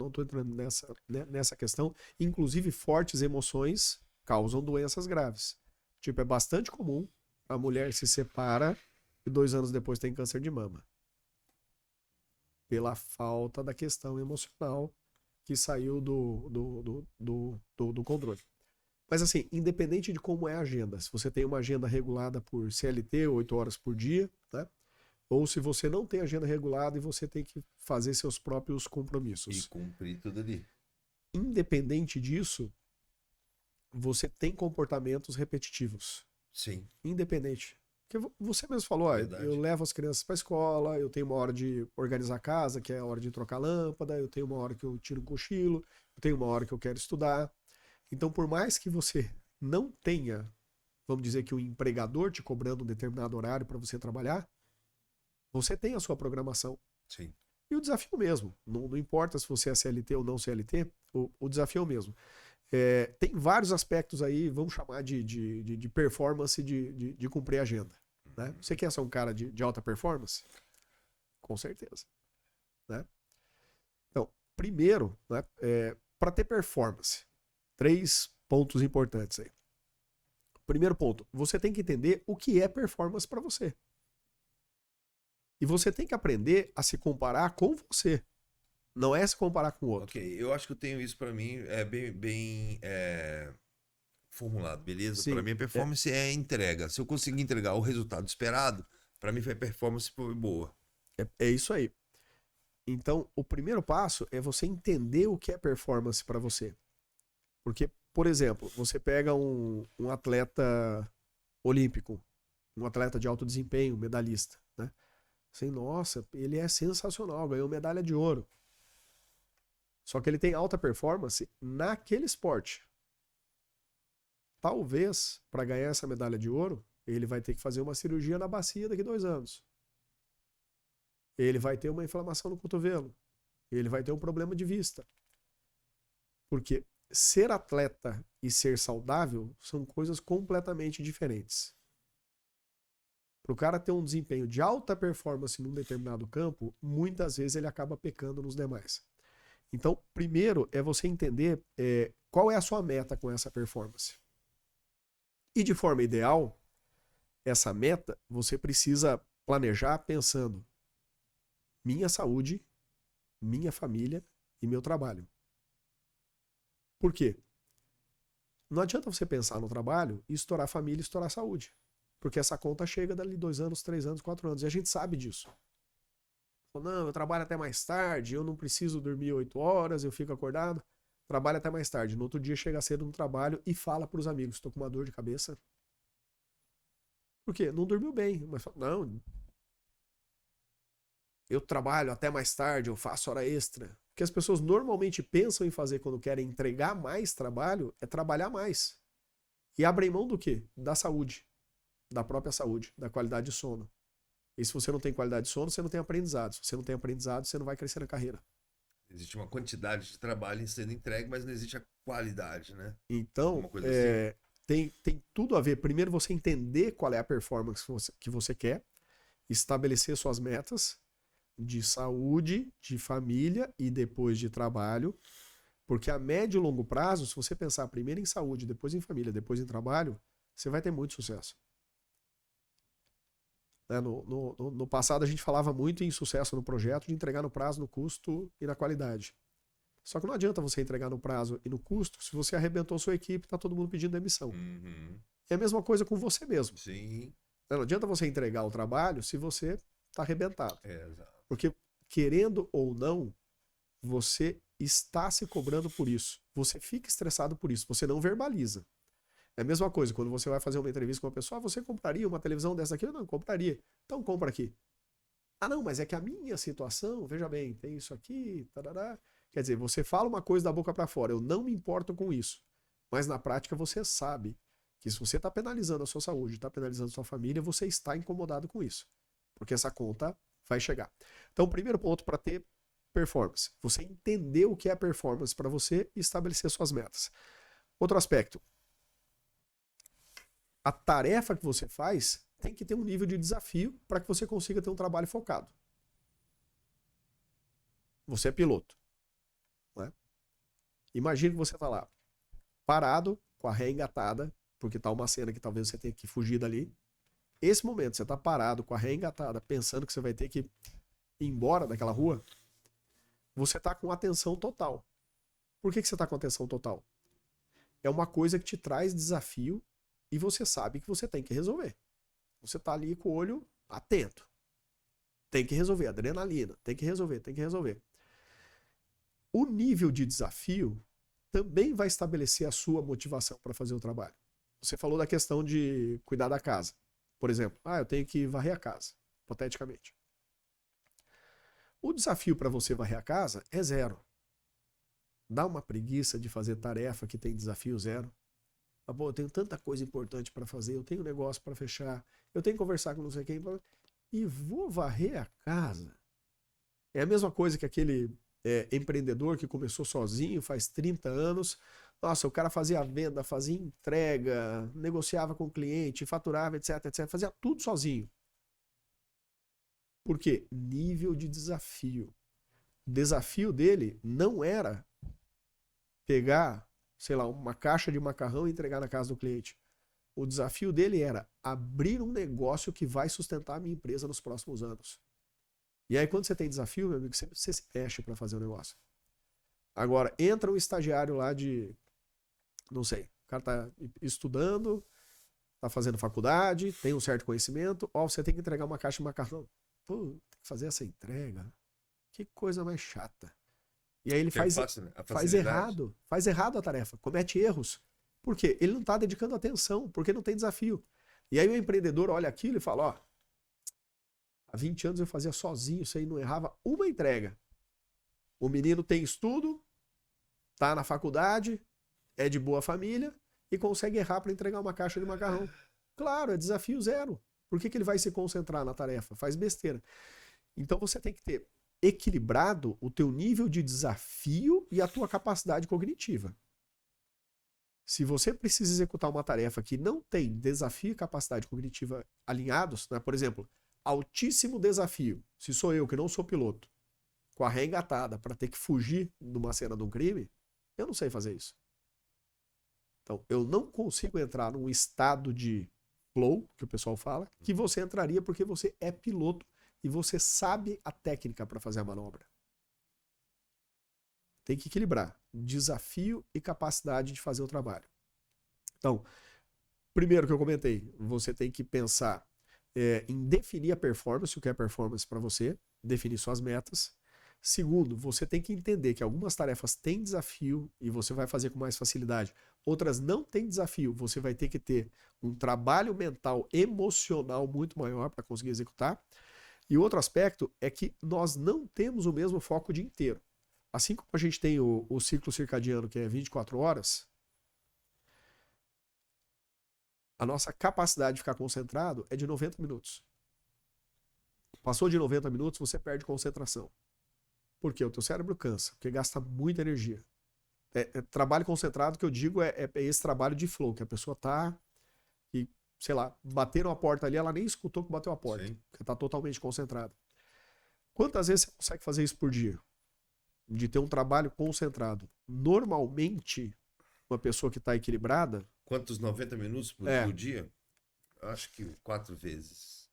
estou entrando nessa questão. Inclusive, fortes emoções causam doenças graves. Tipo, é bastante comum a mulher se separa e 2 anos depois tem câncer de mama. Pela falta da questão emocional que saiu do controle. Mas assim, independente de como é a agenda, se você tem uma agenda regulada por CLT, 8 horas por dia, né? Ou se você não tem agenda regulada e você tem que fazer seus próprios compromissos. E cumprir tudo ali. Independente disso, você tem comportamentos repetitivos. Sim. Independente. Porque você mesmo falou, eu levo as crianças para a escola, eu tenho uma hora de organizar a casa, que é a hora de trocar lâmpada, eu tenho uma hora que eu tiro um cochilo, eu tenho uma hora que eu quero estudar. Então, por mais que você não tenha, vamos dizer que o empregador te cobrando um determinado horário para você trabalhar, você tem a sua programação. Sim. E o desafio mesmo. Não importa se você é CLT ou não CLT, o desafio é o mesmo. Tem vários aspectos aí, vamos chamar de performance de cumprir a agenda. Né? Você quer ser um cara de alta performance? Com certeza. Né? Então, primeiro, né, para ter performance, 3 pontos importantes aí. Primeiro ponto, você tem que entender o que é performance para você. E você tem que aprender a se comparar com você. Não é se comparar com o outro. Ok, eu acho que eu tenho isso para mim bem formulado, beleza? Para mim, a performance é entrega. Se eu conseguir entregar o resultado esperado, para mim foi performance boa. É isso aí. Então, o primeiro passo é você entender o que é performance para você. Porque, por exemplo, você pega um atleta olímpico, um atleta de alto desempenho, medalhista, né? Assim, nossa, ele é sensacional, ganhou medalha de ouro. Só que ele tem alta performance naquele esporte. Talvez, para ganhar essa medalha de ouro, ele vai ter que fazer uma cirurgia na bacia daqui a 2 anos. Ele vai ter uma inflamação no cotovelo. Ele vai ter um problema de vista. Porque ser atleta e ser saudável são coisas completamente diferentes. Para o cara ter um desempenho de alta performance num determinado campo, muitas vezes ele acaba pecando nos demais. Então, primeiro é você entender qual é a sua meta com essa performance. E de forma ideal, essa meta você precisa planejar pensando minha saúde, minha família e meu trabalho. Por quê? Não adianta você pensar no trabalho e estourar a família e estourar a saúde. Porque essa conta chega dali 2 anos, 3 anos, 4 anos. E a gente sabe disso. Não, eu trabalho até mais tarde, eu não preciso dormir 8 horas, eu fico acordado. trabalha até mais tarde, no outro dia chega cedo no trabalho e fala pros amigos, tô com uma dor de cabeça. Por quê? Não dormiu bem. Mas não, eu trabalho até mais tarde, eu faço hora extra. O que as pessoas normalmente pensam em fazer quando querem entregar mais trabalho é trabalhar mais. E abrem mão do quê? Da saúde. Da própria saúde, da qualidade de sono. E se você não tem qualidade de sono, você não tem aprendizado. Se você não tem aprendizado, você não vai crescer na carreira. Existe uma quantidade de trabalho sendo entregue, mas não existe a qualidade, né? Então, Uma coisa assim. tem tudo a ver. Primeiro, você entender qual é a performance que você quer, estabelecer suas metas de saúde, de família e depois de trabalho. Porque a médio e longo prazo, se você pensar primeiro em saúde, depois em família, depois em trabalho, você vai ter muito sucesso. No passado, a gente falava muito em sucesso no projeto, de entregar no prazo, no custo e na qualidade. Só que não adianta você entregar no prazo e no custo se você arrebentou sua equipe e está todo mundo pedindo demissão. Uhum. É a mesma coisa com você mesmo. Sim. Não adianta você entregar o trabalho se você está arrebentado. Exato. Porque, querendo ou não, você está se cobrando por isso. Você fica estressado por isso. Você não verbaliza. É a mesma coisa, quando você vai fazer uma entrevista com uma pessoa, você compraria uma televisão dessa aqui? Eu não compraria. Então compra aqui. Ah, não, mas é que a minha situação, veja bem, tem isso aqui, tarará. Quer dizer, você fala uma coisa da boca para fora, eu não me importo com isso. Mas na prática você sabe que se você está penalizando a sua saúde, está penalizando a sua família, você está incomodado com isso. Porque essa conta vai chegar. Então, o primeiro ponto para ter performance, você entender o que é performance para você e estabelecer suas metas. Outro aspecto, a tarefa que você faz tem que ter um nível de desafio para que você consiga ter um trabalho focado. Você é piloto. Né? Imagina que você está lá, parado, com a ré engatada, porque está uma cena que talvez você tenha que fugir dali. Esse momento, você está parado, com a ré engatada, pensando que você vai ter que ir embora daquela rua, você está com atenção total. Por que você está com atenção total? É uma coisa que te traz desafio e você sabe que você tem que resolver. Você tá ali com o olho atento. Tem que resolver, adrenalina. Tem que resolver, tem que resolver. O nível de desafio também vai estabelecer a sua motivação para fazer o trabalho. Você falou da questão de cuidar da casa. Por exemplo, eu tenho que varrer a casa, hipoteticamente. O desafio para você varrer a casa é zero. Dá uma preguiça de fazer tarefa que tem desafio zero. Eu tenho tanta coisa importante para fazer, eu tenho um negócio para fechar, eu tenho que conversar com não sei quem, e vou varrer a casa. É a mesma coisa que aquele empreendedor que começou sozinho, faz 30 anos. Nossa, o cara fazia venda, fazia entrega, negociava com o cliente, faturava, etc, etc. Fazia tudo sozinho. Por quê? Nível de desafio. O desafio dele não era pegar, sei lá, uma caixa de macarrão e entregar na casa do cliente. O desafio dele era abrir um negócio que vai sustentar a minha empresa nos próximos anos. E aí, quando você tem desafio, meu amigo, você se mexe para fazer o negócio. Agora, entra um estagiário lá de, não sei, o cara tá estudando, tá fazendo faculdade, tem um certo conhecimento, você tem que entregar uma caixa de macarrão. Pô, tem que fazer essa entrega. Que coisa mais chata. E aí ele faz errado a tarefa, comete erros. Por quê? Ele não está dedicando atenção, porque não tem desafio. E aí o empreendedor olha aquilo e fala, há 20 anos eu fazia sozinho, isso aí não errava uma entrega. O menino tem estudo, tá na faculdade, é de boa família e consegue errar para entregar uma caixa de macarrão. Claro, é desafio zero. Por que ele vai se concentrar na tarefa? Faz besteira. Então você tem que ter equilibrado o teu nível de desafio e a tua capacidade cognitiva. Se você precisa executar uma tarefa que não tem desafio e capacidade cognitiva alinhados, né? Por exemplo, altíssimo desafio, se sou eu que não sou piloto, com a ré engatada para ter que fugir de uma cena de um crime, eu não sei fazer isso. Então, eu não consigo entrar num estado de flow, que o pessoal fala, que você entraria porque você é piloto e você sabe a técnica para fazer a manobra. Tem que equilibrar desafio e capacidade de fazer o trabalho. Então, primeiro que eu comentei, você tem que pensar em definir a performance, o que é performance para você, definir suas metas. Segundo, você tem que entender que algumas tarefas têm desafio e você vai fazer com mais facilidade. Outras não têm desafio, você vai ter que ter um trabalho mental, emocional muito maior para conseguir executar. E outro aspecto é que nós não temos o mesmo foco o dia inteiro. Assim como a gente tem o ciclo circadiano, que é 24 horas, a nossa capacidade de ficar concentrado é de 90 minutos. Passou de 90 minutos, você perde concentração. Por quê? O teu cérebro cansa, porque gasta muita energia. Trabalho concentrado que eu digo é esse trabalho de flow, que a pessoa tá e, sei lá, bateram a porta ali, ela nem escutou que bateu a porta, Sim. porque tá totalmente concentrada. Quantas vezes você consegue fazer isso por dia? De ter um trabalho concentrado. Normalmente, uma pessoa que está equilibrada... Quantos 90 minutos por dia? Acho que 4 vezes.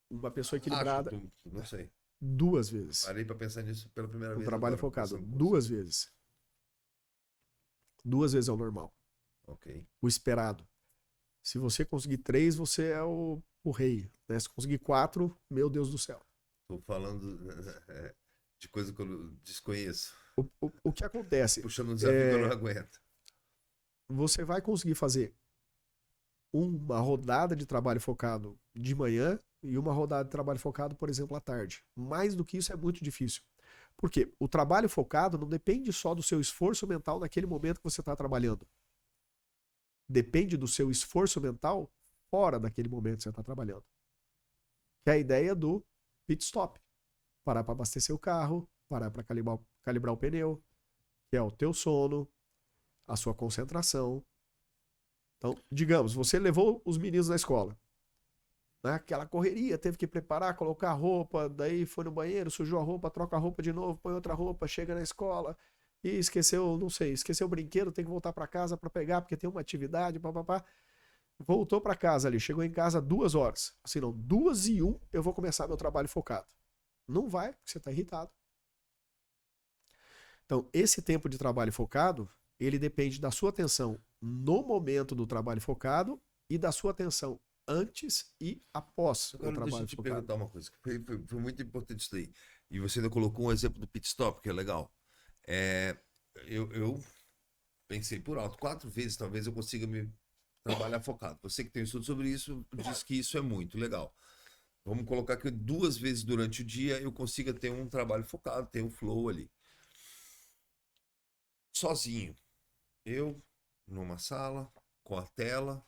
Uma pessoa equilibrada... Não sei. 2 vezes. Parei para pensar nisso pela primeira vez. Um trabalho focado. 2 vezes. 2 vezes é o normal. Ok. O esperado. Se você conseguir 3, você é o rei. Né? Se conseguir 4, meu Deus do céu. Tô falando de coisa que eu desconheço. O que acontece? Puxando um desafio que eu não aguento. Você vai conseguir fazer uma rodada de trabalho focado de manhã e uma rodada de trabalho focado, por exemplo, à tarde. Mais do que isso é muito difícil. Por quê? O trabalho focado não depende só do seu esforço mental naquele momento que você está trabalhando. Depende do seu esforço mental fora daquele momento que você está trabalhando. Que é a ideia do pit stop. Parar para abastecer o carro, parar para calibrar o pneu, que é o teu sono, a sua concentração. Então, digamos, você levou os meninos na escola. Né? Aquela correria, teve que preparar, colocar a roupa, daí foi no banheiro, sujou a roupa, troca a roupa de novo, põe outra roupa, chega na escola e esqueceu, não sei, esqueceu o brinquedo, tem que voltar para casa para pegar porque tem uma atividade, papapá. Voltou para casa ali, chegou em casa 2 horas. Assim, não, 2:01 eu vou começar meu trabalho focado. Não vai, porque você está irritado. Então, esse tempo de trabalho focado, ele depende da sua atenção no momento do trabalho focado e da sua atenção antes e após Agora, o trabalho deixa eu te focado. perguntar uma coisa, que foi muito importante isso daí. E você ainda colocou um exemplo do pit stop, que é legal. Eu pensei por alto, 4 vezes talvez eu consiga me trabalhar focado. Você que tem estudo sobre isso, diz que isso é muito legal. Vamos colocar que 2 vezes durante o dia eu consiga ter um trabalho focado, ter um flow ali. Sozinho. Eu, numa sala, com a tela,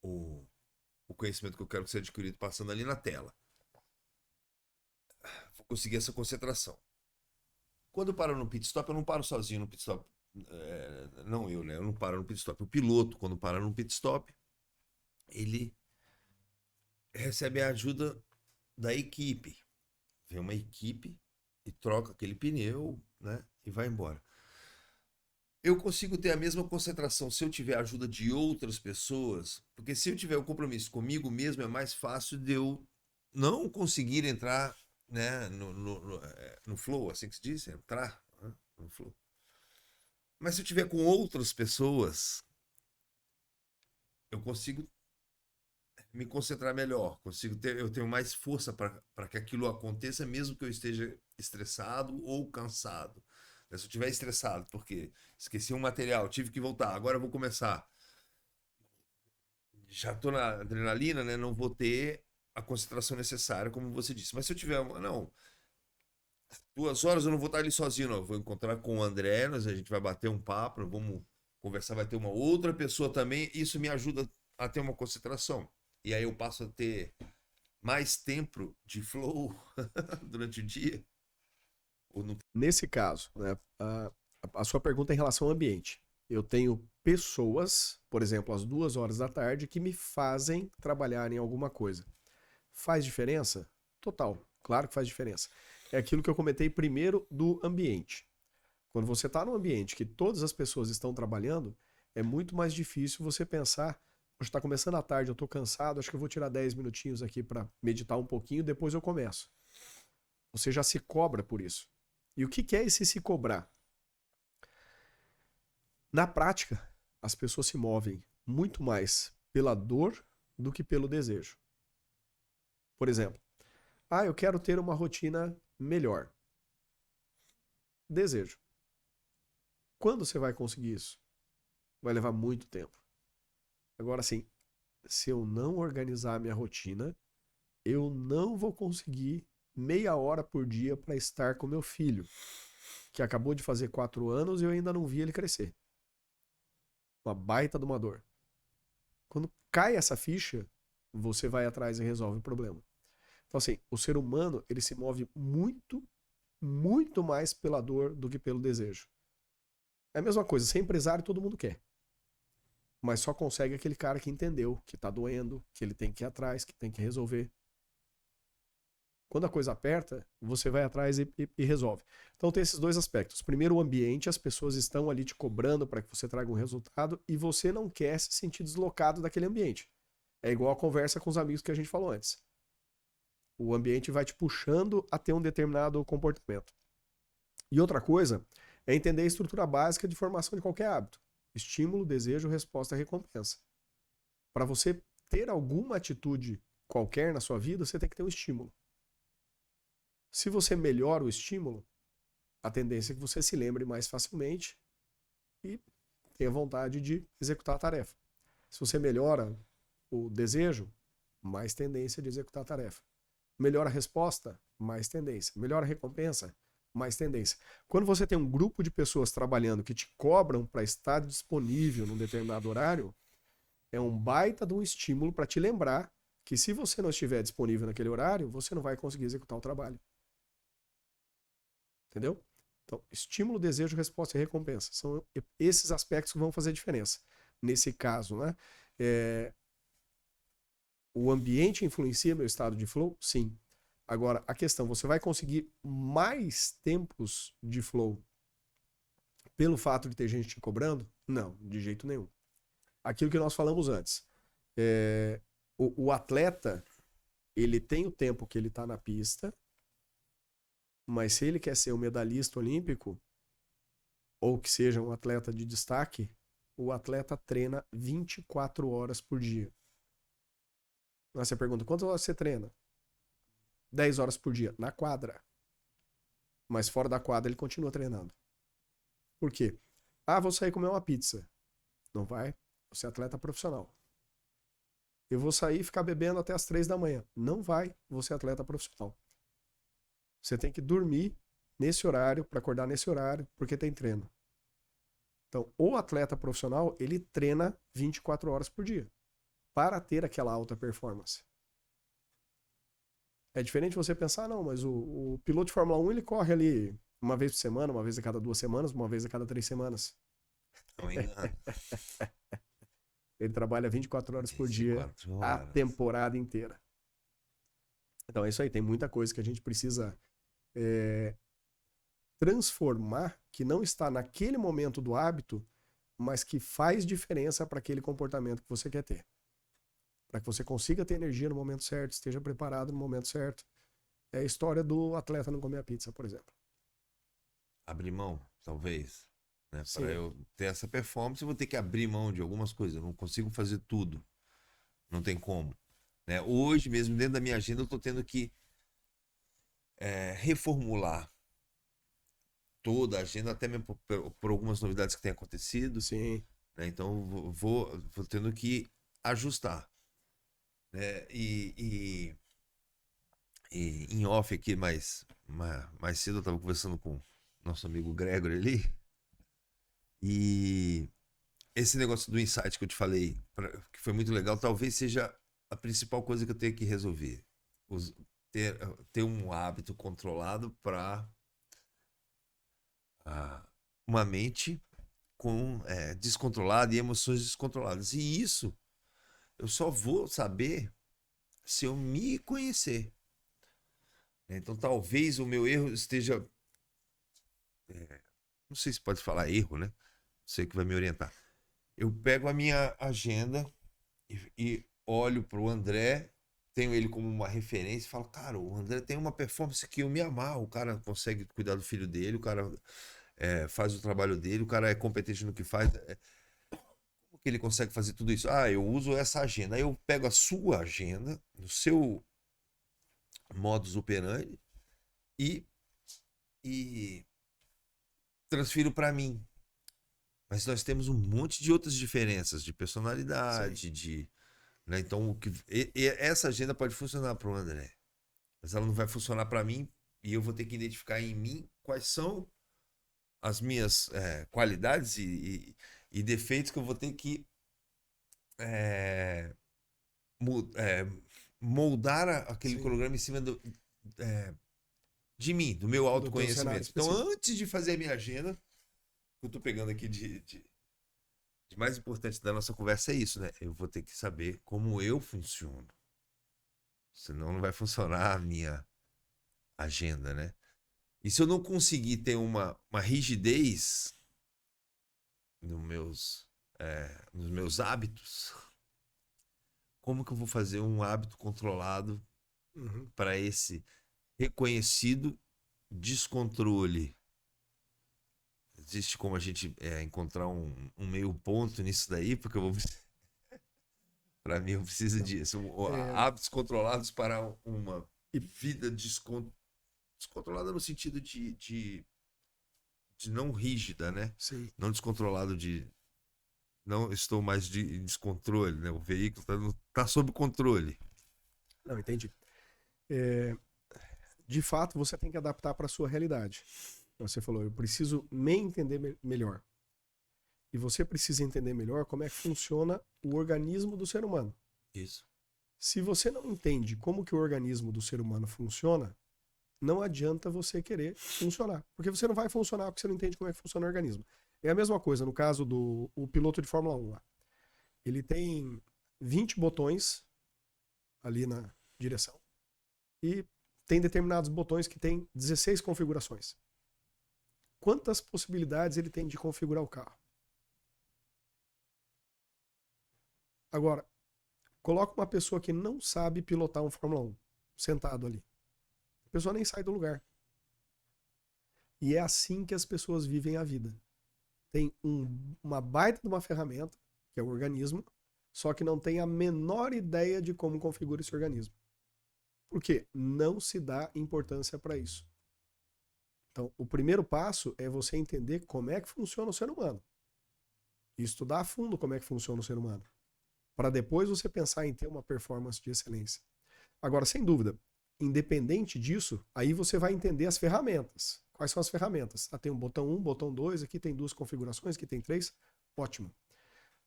o conhecimento que eu quero que seja adquirido passando ali na tela. Vou conseguir essa concentração. Quando eu paro no pit stop, eu não paro sozinho no pit stop. Não eu, né? Eu não paro no pit stop. O piloto, quando para no pit stop, ele recebe a ajuda da equipe. Vem uma equipe e troca aquele pneu, né? E vai embora. Eu consigo ter a mesma concentração se eu tiver a ajuda de outras pessoas, porque se eu tiver um compromisso comigo mesmo, é mais fácil de eu não conseguir entrar, né, no flow, assim que se diz, entrar, né, no flow. Mas se eu tiver com outras pessoas, eu consigo me concentrar melhor, eu tenho mais força para que aquilo aconteça, mesmo que eu esteja estressado ou cansado. Se eu estiver estressado, porque esqueci um material, tive que voltar, agora eu vou começar. Já estou na adrenalina, né? Não vou ter a concentração necessária, como você disse. Mas se eu tiver, não, 2 horas eu não vou estar ali sozinho, não. Eu vou encontrar com o André, a gente vai bater um papo, vamos conversar, vai ter uma outra pessoa também. Isso me ajuda a ter uma concentração. E aí eu passo a ter mais tempo de flow durante o dia. Nesse caso, né, a sua pergunta é em relação ao ambiente. Eu tenho pessoas, por exemplo, às 2 horas da tarde, que me fazem trabalhar em alguma coisa. Faz diferença? Total. Claro que faz diferença. É aquilo que eu comentei primeiro do ambiente. Quando você está num ambiente que todas as pessoas estão trabalhando, é muito mais difícil você pensar, hoje está começando a tarde, eu estou cansado, acho que eu vou tirar 10 minutinhos aqui para meditar um pouquinho, depois eu começo. Você já se cobra por isso. E o que é esse se cobrar? Na prática, as pessoas se movem muito mais pela dor do que pelo desejo. Por exemplo, eu quero ter uma rotina melhor. Desejo. Quando você vai conseguir isso? Vai levar muito tempo. Agora, assim, se eu não organizar a minha rotina, eu não vou conseguir meia hora por dia para estar com meu filho, que acabou de fazer 4 anos e eu ainda não vi ele crescer. Uma baita de uma dor. Quando cai essa ficha, você vai atrás e resolve o problema. Então, assim, o ser humano, ele se move muito, muito mais pela dor do que pelo desejo. É a mesma coisa, ser empresário todo mundo quer. Mas só consegue aquele cara que entendeu, que tá doendo, que ele tem que ir atrás, que tem que resolver. Quando a coisa aperta, você vai atrás e resolve. Então tem esses dois aspectos. Primeiro, o ambiente, as pessoas estão ali te cobrando para que você traga um resultado e você não quer se sentir deslocado daquele ambiente. É igual a conversa com os amigos que a gente falou antes. O ambiente vai te puxando a ter um determinado comportamento. E outra coisa é entender a estrutura básica de formação de qualquer hábito. Estímulo, desejo, resposta e recompensa. Para você ter alguma atitude qualquer na sua vida, você tem que ter um estímulo. Se você melhora o estímulo, a tendência é que você se lembre mais facilmente e tenha vontade de executar a tarefa. Se você melhora o desejo, mais tendência de executar a tarefa. Melhora a resposta, mais tendência. Melhora a recompensa, mais tendência. Quando você tem um grupo de pessoas trabalhando que te cobram para estar disponível num determinado horário, é um baita de um estímulo para te lembrar que se você não estiver disponível naquele horário, você não vai conseguir executar o trabalho. Entendeu? Então, estímulo, desejo, resposta e recompensa. São esses aspectos que vão fazer diferença. Nesse caso, né? O ambiente influencia meu estado de flow? Sim. Agora, a questão, você vai conseguir mais tempos de flow pelo fato de ter gente te cobrando? Não, de jeito nenhum. Aquilo que nós falamos antes. O atleta, ele tem o tempo que ele está na pista, mas se ele quer ser um medalhista olímpico, ou que seja um atleta de destaque, o atleta treina 24 horas por dia. Você pergunta, quantas horas você treina? 10 horas por dia, na quadra. Mas fora da quadra ele continua treinando. Por quê? Ah, vou sair comer uma pizza. Não vai? Você é atleta profissional. Eu vou sair e ficar bebendo até as 3 da manhã. Não vai, você é atleta profissional. Você tem que dormir nesse horário, para acordar nesse horário, porque tem treino. Então, o atleta profissional, ele treina 24 horas por dia para ter aquela alta performance. É diferente você pensar, não, mas o piloto de Fórmula 1, ele corre ali uma vez por semana, uma vez a cada 2 semanas, uma vez a cada 3 semanas. Não engano. Ele trabalha 24 horas por dia a temporada inteira. Então é isso aí, tem muita coisa que a gente precisa transformar, que não está naquele momento do hábito, mas que faz diferença para aquele comportamento que você quer ter. Para que você consiga ter energia no momento certo, esteja preparado no momento certo. É a história do atleta não comer a pizza, por exemplo. Abrir mão, talvez. Né? Para eu ter essa performance, eu vou ter que abrir mão de algumas coisas. Eu não consigo fazer tudo. Não tem como. Né? Hoje, mesmo dentro da minha agenda, eu estou tendo que reformular toda a agenda, até mesmo por algumas novidades que têm acontecido. Sim. Né? Então, vou tendo que ajustar. Né? E em off aqui, mais cedo, eu estava conversando com nosso amigo Gregory ali. E esse negócio do insight que eu te falei, que foi muito legal, talvez seja a principal coisa que eu tenho que resolver. Ter um hábito controlado para uma mente descontrolada e emoções descontroladas. E isso eu só vou saber se eu me conhecer. Então talvez o meu erro esteja... não sei se pode falar erro, né? Você que vai me orientar. Eu pego a minha agenda e olho para o André, tenho ele como uma referência e falo, cara, o André tem uma performance que eu me amarro, o cara consegue cuidar do filho dele, o cara faz o trabalho dele, o cara é competente no que faz. Como que ele consegue fazer tudo isso? Ah, eu uso essa agenda. Aí eu pego a sua agenda, no seu modus operandi e transfiro para mim. Mas nós temos um monte de outras diferenças de personalidade, né? Então, essa agenda pode funcionar para o André, mas ela não vai funcionar para mim e eu vou ter que identificar em mim quais são as minhas qualidades e defeitos que eu vou ter que moldar aquele cronograma em cima de mim, do meu autoconhecimento. Então, antes de fazer a minha agenda, eu tô pegando aqui de mais importante da nossa conversa é isso, né? Eu vou ter que saber como eu funciono. Senão não vai funcionar a minha agenda, né? E se eu não conseguir ter uma rigidez nos meus hábitos, como que eu vou fazer um hábito controlado para esse reconhecido descontrole? Existe como a gente encontrar um meio ponto nisso daí, porque para mim eu preciso disso. Hábitos controlados para uma vida descontrolada no sentido de não rígida, né? Sim. Não descontrolado não estou mais em descontrole, né? O veículo tá sob controle. Não, entendi. De fato, você tem que adaptar para a sua realidade. Você falou, eu preciso me entender melhor. E você precisa entender melhor como é que funciona o organismo do ser humano. Isso. Se você não entende como que o organismo do ser humano funciona, não adianta você querer funcionar. Porque você não vai funcionar porque você não entende como é que funciona o organismo. É a mesma coisa no caso do piloto de Fórmula 1 lá. Ele tem 20 botões ali na direção. E tem determinados botões que tem 16 configurações. Quantas possibilidades ele tem de configurar o carro? Agora, coloca uma pessoa que não sabe pilotar um Fórmula 1 sentado ali. A pessoa nem sai do lugar. E é assim que as pessoas vivem a vida. Tem uma baita de uma ferramenta, que é o organismo, só que não tem a menor ideia de como configura esse organismo. Por quê? Não se dá importância para isso. Então, o primeiro passo é você entender como é que funciona o ser humano. E estudar a fundo como é que funciona o ser humano. Para depois você pensar em ter uma performance de excelência. Agora, sem dúvida, independente disso, aí você vai entender as ferramentas. Quais são as ferramentas? Tem um botão 1, botão 2, aqui tem 2 configurações, aqui tem 3. Ótimo.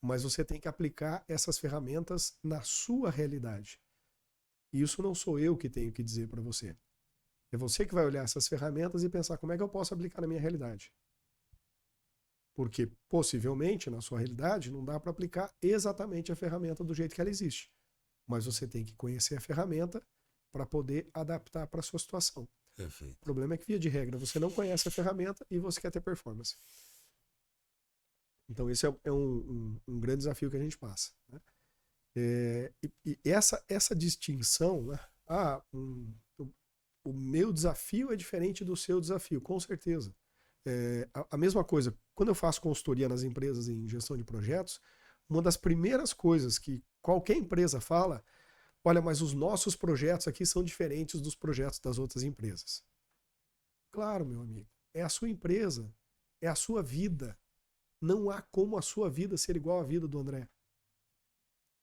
Mas você tem que aplicar essas ferramentas na sua realidade. E isso não sou eu que tenho que dizer para você. É você que vai olhar essas ferramentas e pensar como é que eu posso aplicar na minha realidade. Porque, possivelmente, na sua realidade, não dá para aplicar exatamente a ferramenta do jeito que ela existe. Mas você tem que conhecer a ferramenta para poder adaptar para a sua situação. Perfeito. O problema é que, via de regra, você não conhece a ferramenta e você quer ter performance. Então, esse é um grande desafio que a gente passa. Né? E essa distinção, né? O meu desafio é diferente do seu desafio, com certeza. A mesma coisa, quando eu faço consultoria nas empresas em gestão de projetos, uma das primeiras coisas que qualquer empresa fala, olha, mas os nossos projetos aqui são diferentes dos projetos das outras empresas. Claro, meu amigo, é a sua empresa, é a sua vida. Não há como a sua vida ser igual à vida do André.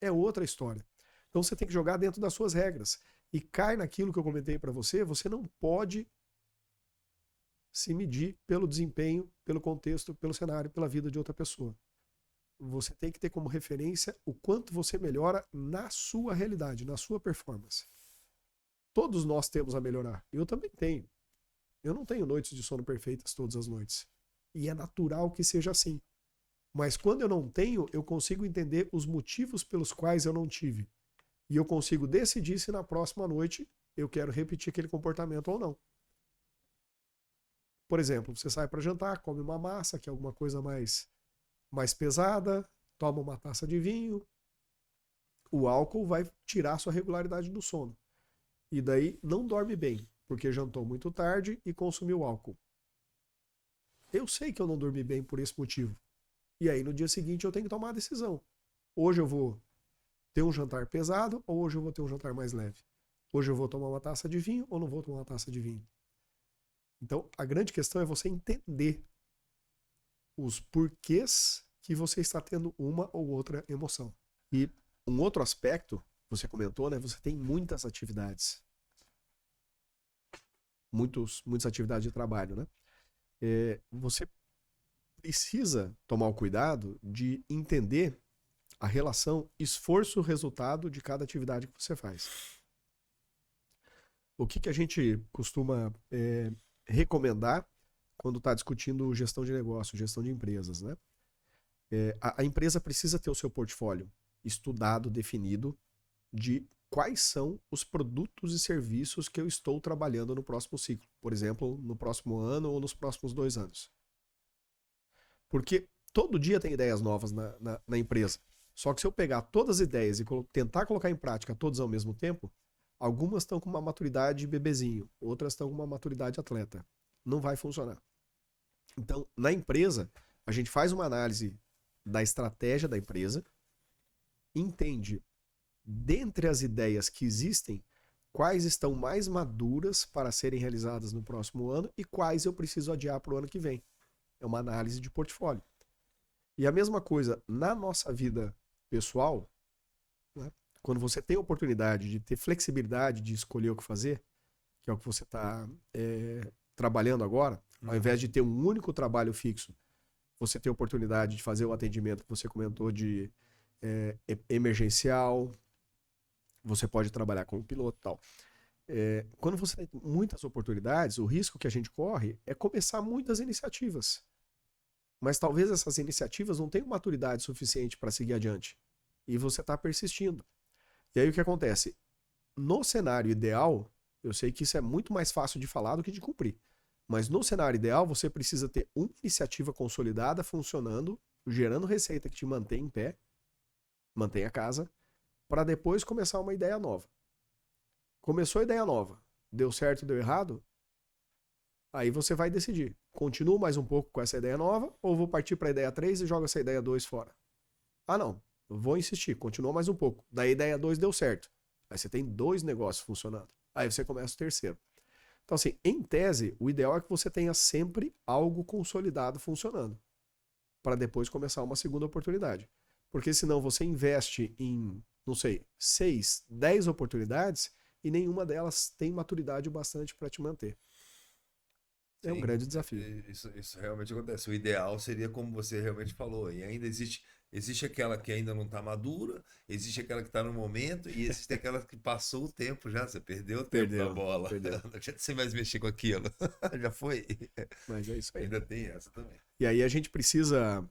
É outra história. Então você tem que jogar dentro das suas regras. E cai naquilo que eu comentei para você, você não pode se medir pelo desempenho, pelo contexto, pelo cenário, pela vida de outra pessoa. Você tem que ter como referência o quanto você melhora na sua realidade, na sua performance. Todos nós temos a melhorar. Eu também tenho. Eu não tenho noites de sono perfeitas todas as noites. E é natural que seja assim. Mas quando eu não tenho, eu consigo entender os motivos pelos quais eu não tive. E eu consigo decidir se na próxima noite eu quero repetir aquele comportamento ou não. Por exemplo, você sai para jantar, come uma massa, que é alguma coisa mais pesada, toma uma taça de vinho, o álcool vai tirar a sua regularidade do sono. E daí não dorme bem, porque jantou muito tarde e consumiu álcool. Eu sei que eu não dormi bem por esse motivo. E aí no dia seguinte eu tenho que tomar a decisão. Hoje eu vou ter um jantar pesado ou hoje eu vou ter um jantar mais leve? Hoje eu vou tomar uma taça de vinho ou não vou tomar uma taça de vinho? Então, a grande questão é você entender os porquês que você está tendo uma ou outra emoção. E um outro aspecto, você comentou, né? Você tem muitas atividades. Muitas atividades de trabalho, né? Você precisa tomar o cuidado de entender a relação esforço-resultado de cada atividade que você faz. O que a gente costuma recomendar quando está discutindo gestão de negócio, gestão de empresas, né? A empresa precisa ter o seu portfólio estudado, definido, de quais são os produtos e serviços que eu estou trabalhando no próximo ciclo. Por exemplo, no próximo ano ou nos próximos 2 anos. Porque todo dia tem ideias novas na empresa. Só que se eu pegar todas as ideias e tentar colocar em prática todas ao mesmo tempo, algumas estão com uma maturidade bebezinho, outras estão com uma maturidade atleta. Não vai funcionar. Então, na empresa, a gente faz uma análise da estratégia da empresa, entende, dentre as ideias que existem, quais estão mais maduras para serem realizadas no próximo ano e quais eu preciso adiar para o ano que vem. É uma análise de portfólio. E a mesma coisa na nossa vida pessoal, né? Quando você tem a oportunidade de ter flexibilidade de escolher o que fazer, que é o que você está trabalhando agora, ao invés de ter um único trabalho fixo, você tem a oportunidade de fazer o atendimento que você comentou de emergencial, você pode trabalhar como piloto e tal. Quando você tem muitas oportunidades, o risco que a gente corre é começar muitas iniciativas. Mas talvez essas iniciativas não tenham maturidade suficiente para seguir adiante. E você está persistindo. E aí o que acontece? No cenário ideal, eu sei que isso é muito mais fácil de falar do que de cumprir. Mas no cenário ideal, você precisa ter uma iniciativa consolidada, funcionando, gerando receita que te mantém em pé, mantém a casa, para depois começar uma ideia nova. Começou a ideia nova, deu certo, deu errado, aí você vai decidir. Continuo mais um pouco com essa ideia nova ou vou partir para a ideia 3 e jogo essa ideia 2 fora? Ah, não. Vou insistir. Continua mais um pouco. Da ideia 2 deu certo. Aí você tem 2 negócios funcionando. Aí você começa o terceiro. Então, assim, em tese, o ideal é que você tenha sempre algo consolidado funcionando. Para depois começar uma segunda oportunidade. Porque senão você investe em, não sei, 6, 10 oportunidades e nenhuma delas tem maturidade o bastante para te manter. É um grande desafio. Isso realmente acontece. O ideal seria como você realmente falou. E ainda existe aquela que ainda não está madura, existe aquela que está no momento, e existe aquela que passou o tempo já. Você perdeu o tempo da bola. Perdeu. Não adianta você mais mexer com aquilo. Já foi. Mas é isso aí. Ainda tem essa também. E aí a gente precisa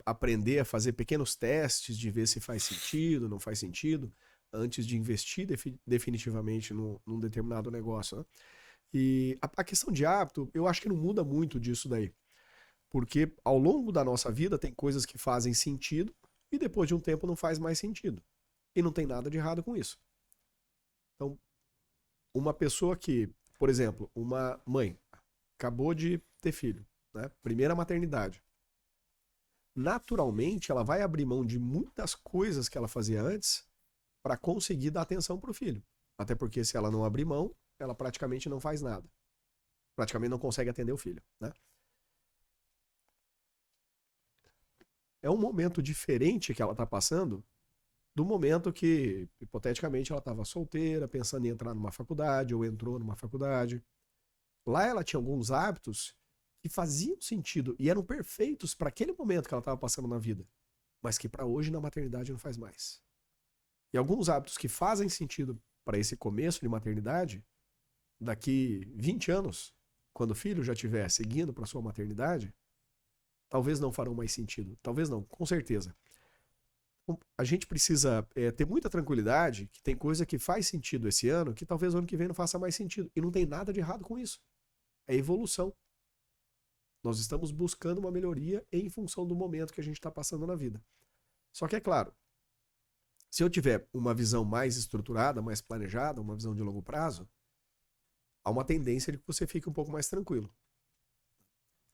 aprender a fazer pequenos testes de ver se faz sentido, não faz sentido, antes de investir definitivamente num determinado negócio, né? E a questão de hábito, eu acho que não muda muito disso daí. Porque ao longo da nossa vida tem coisas que fazem sentido e depois de um tempo não faz mais sentido. E não tem nada de errado com isso. Então, uma pessoa que, por exemplo, uma mãe acabou de ter filho, né? Primeira maternidade. Naturalmente, ela vai abrir mão de muitas coisas que ela fazia antes para conseguir dar atenção para o filho. Até porque se ela não abrir mão, ela praticamente não faz nada. Praticamente não consegue atender o filho, né? É um momento diferente que ela está passando do momento que, hipoteticamente, ela estava solteira, pensando em entrar numa faculdade, ou entrou numa faculdade. Lá ela tinha alguns hábitos que faziam sentido e eram perfeitos para aquele momento que ela estava passando na vida, mas que para hoje na maternidade não faz mais. E alguns hábitos que fazem sentido para esse começo de maternidade, daqui 20 anos, quando o filho já estiver seguindo para sua maternidade, talvez não farão mais sentido. Talvez não, com certeza. A gente precisa ter muita tranquilidade que tem coisa que faz sentido esse ano que talvez o ano que vem não faça mais sentido. E não tem nada de errado com isso. É evolução. Nós estamos buscando uma melhoria em função do momento que a gente está passando na vida. Só que é claro, se eu tiver uma visão mais estruturada, mais planejada, uma visão de longo prazo, há uma tendência de que você fique um pouco mais tranquilo.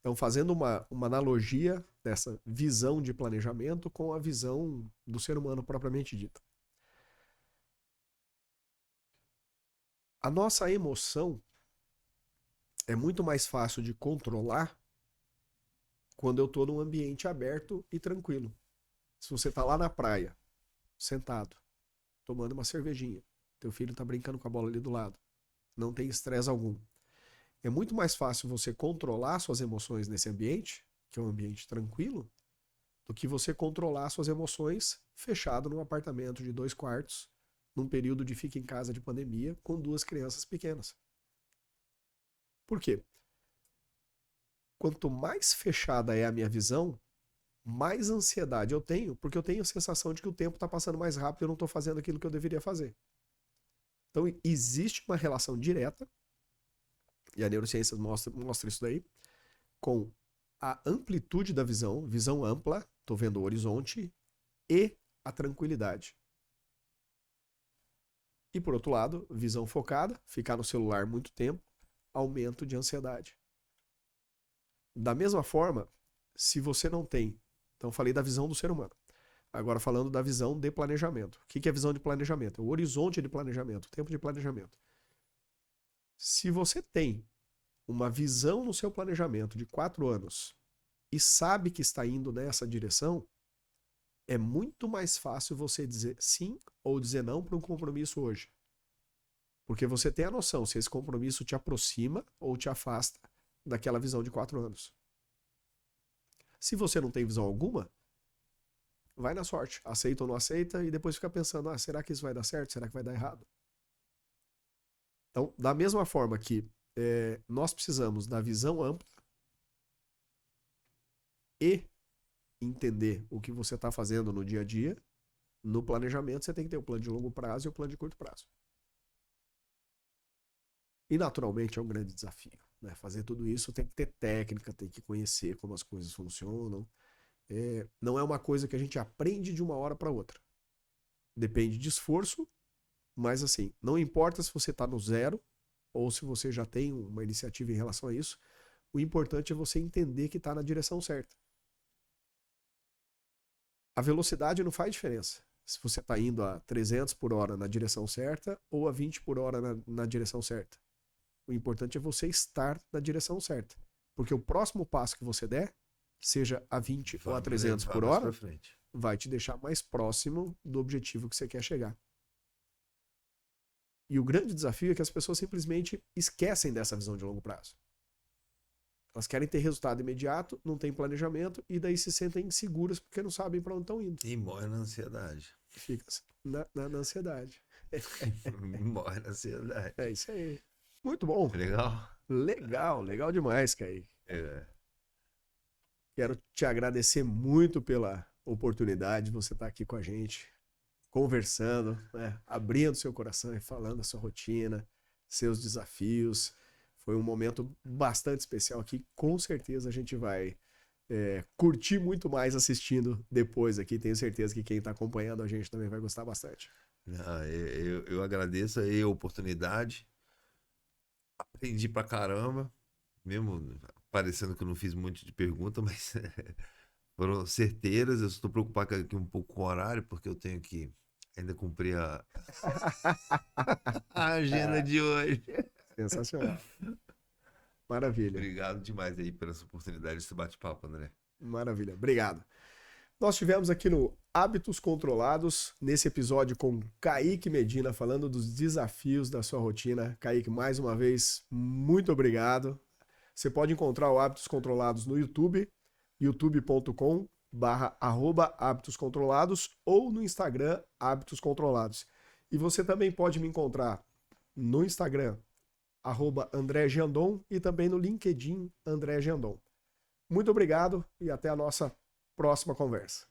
Então, fazendo uma analogia dessa visão de planejamento com a visão do ser humano propriamente dita. A nossa emoção é muito mais fácil de controlar quando eu estou num ambiente aberto e tranquilo. Se você está lá na praia, sentado, tomando uma cervejinha, teu filho está brincando com a bola ali do lado, não tem estresse algum. É muito mais fácil você controlar suas emoções nesse ambiente, que é um ambiente tranquilo, do que você controlar suas emoções fechado num apartamento de 2 quartos, num período de fica em casa de pandemia, com 2 crianças pequenas. Por quê? Quanto mais fechada é a minha visão, mais ansiedade eu tenho, porque eu tenho a sensação de que o tempo está passando mais rápido e eu não estou fazendo aquilo que eu deveria fazer. Então, existe uma relação direta, e a neurociência mostra isso daí, com a amplitude da visão ampla, estou vendo o horizonte, e a tranquilidade. E por outro lado, visão focada, ficar no celular muito tempo, aumento de ansiedade. Da mesma forma, se você não tem... Então, falei da visão do ser humano. Agora, falando da visão de planejamento. O que é visão de planejamento? É o horizonte de planejamento, o tempo de planejamento. Se você tem uma visão no seu planejamento de 4 anos e sabe que está indo nessa direção, é muito mais fácil você dizer sim ou dizer não para um compromisso hoje. Porque você tem a noção se esse compromisso te aproxima ou te afasta daquela visão de 4 anos. Se você não tem visão alguma, vai na sorte. Aceita ou não aceita e depois fica pensando, será que isso vai dar certo? Será que vai dar errado? Então, da mesma forma que nós precisamos da visão ampla e entender o que você está fazendo no dia a dia, no planejamento você tem que ter o plano de longo prazo e o plano de curto prazo. E naturalmente é um grande desafio, né? Fazer tudo isso tem que ter técnica, tem que conhecer como as coisas funcionam. Não é uma coisa que a gente aprende de uma hora para outra. Depende de esforço, mas assim, não importa se você está no zero ou se você já tem uma iniciativa em relação a isso, o importante é você entender que está na direção certa. A velocidade não faz diferença. Se você está indo a 300 por hora na direção certa ou a 20 por hora na direção certa. O importante é você estar na direção certa. Porque o próximo passo que você der, seja a 20 ou a 300 por hora, vai te deixar mais próximo do objetivo que você quer chegar. E o grande desafio é que as pessoas simplesmente esquecem dessa visão de longo prazo. Elas querem ter resultado imediato, não tem planejamento e daí se sentem inseguras porque não sabem para onde estão indo. E morre na ansiedade. Fica na ansiedade. Morre na ansiedade. É isso aí. Muito bom. Legal demais, Kaique. Quero te agradecer muito pela oportunidade de você estar aqui com a gente, conversando, né? Abrindo seu coração e falando a sua rotina, seus desafios. Foi um momento bastante especial aqui. Com certeza a gente vai curtir muito mais assistindo depois aqui. Tenho certeza que quem está acompanhando a gente também vai gostar bastante. Eu agradeço aí a oportunidade. Aprendi pra caramba, mesmo parecendo que eu não fiz muito de pergunta, mas foram certeiras. Eu estou preocupado aqui um pouco com o horário, porque eu tenho que ainda cumprir a agenda de hoje. Sensacional. Maravilha. Obrigado demais aí pela essa oportunidade desse bate-papo, André. Maravilha. Obrigado. Nós tivemos aqui no Hábitos Controlados, nesse episódio com Kaique Medina, falando dos desafios da sua rotina. Kaique, mais uma vez, muito obrigado. Você pode encontrar o Hábitos Controlados no YouTube, youtube.com/hábitos controlados ou no Instagram, Hábitos Controlados. E você também pode me encontrar no Instagram, @André Giandon, e também no LinkedIn, André Giandon. Muito obrigado e até a nossa próxima conversa.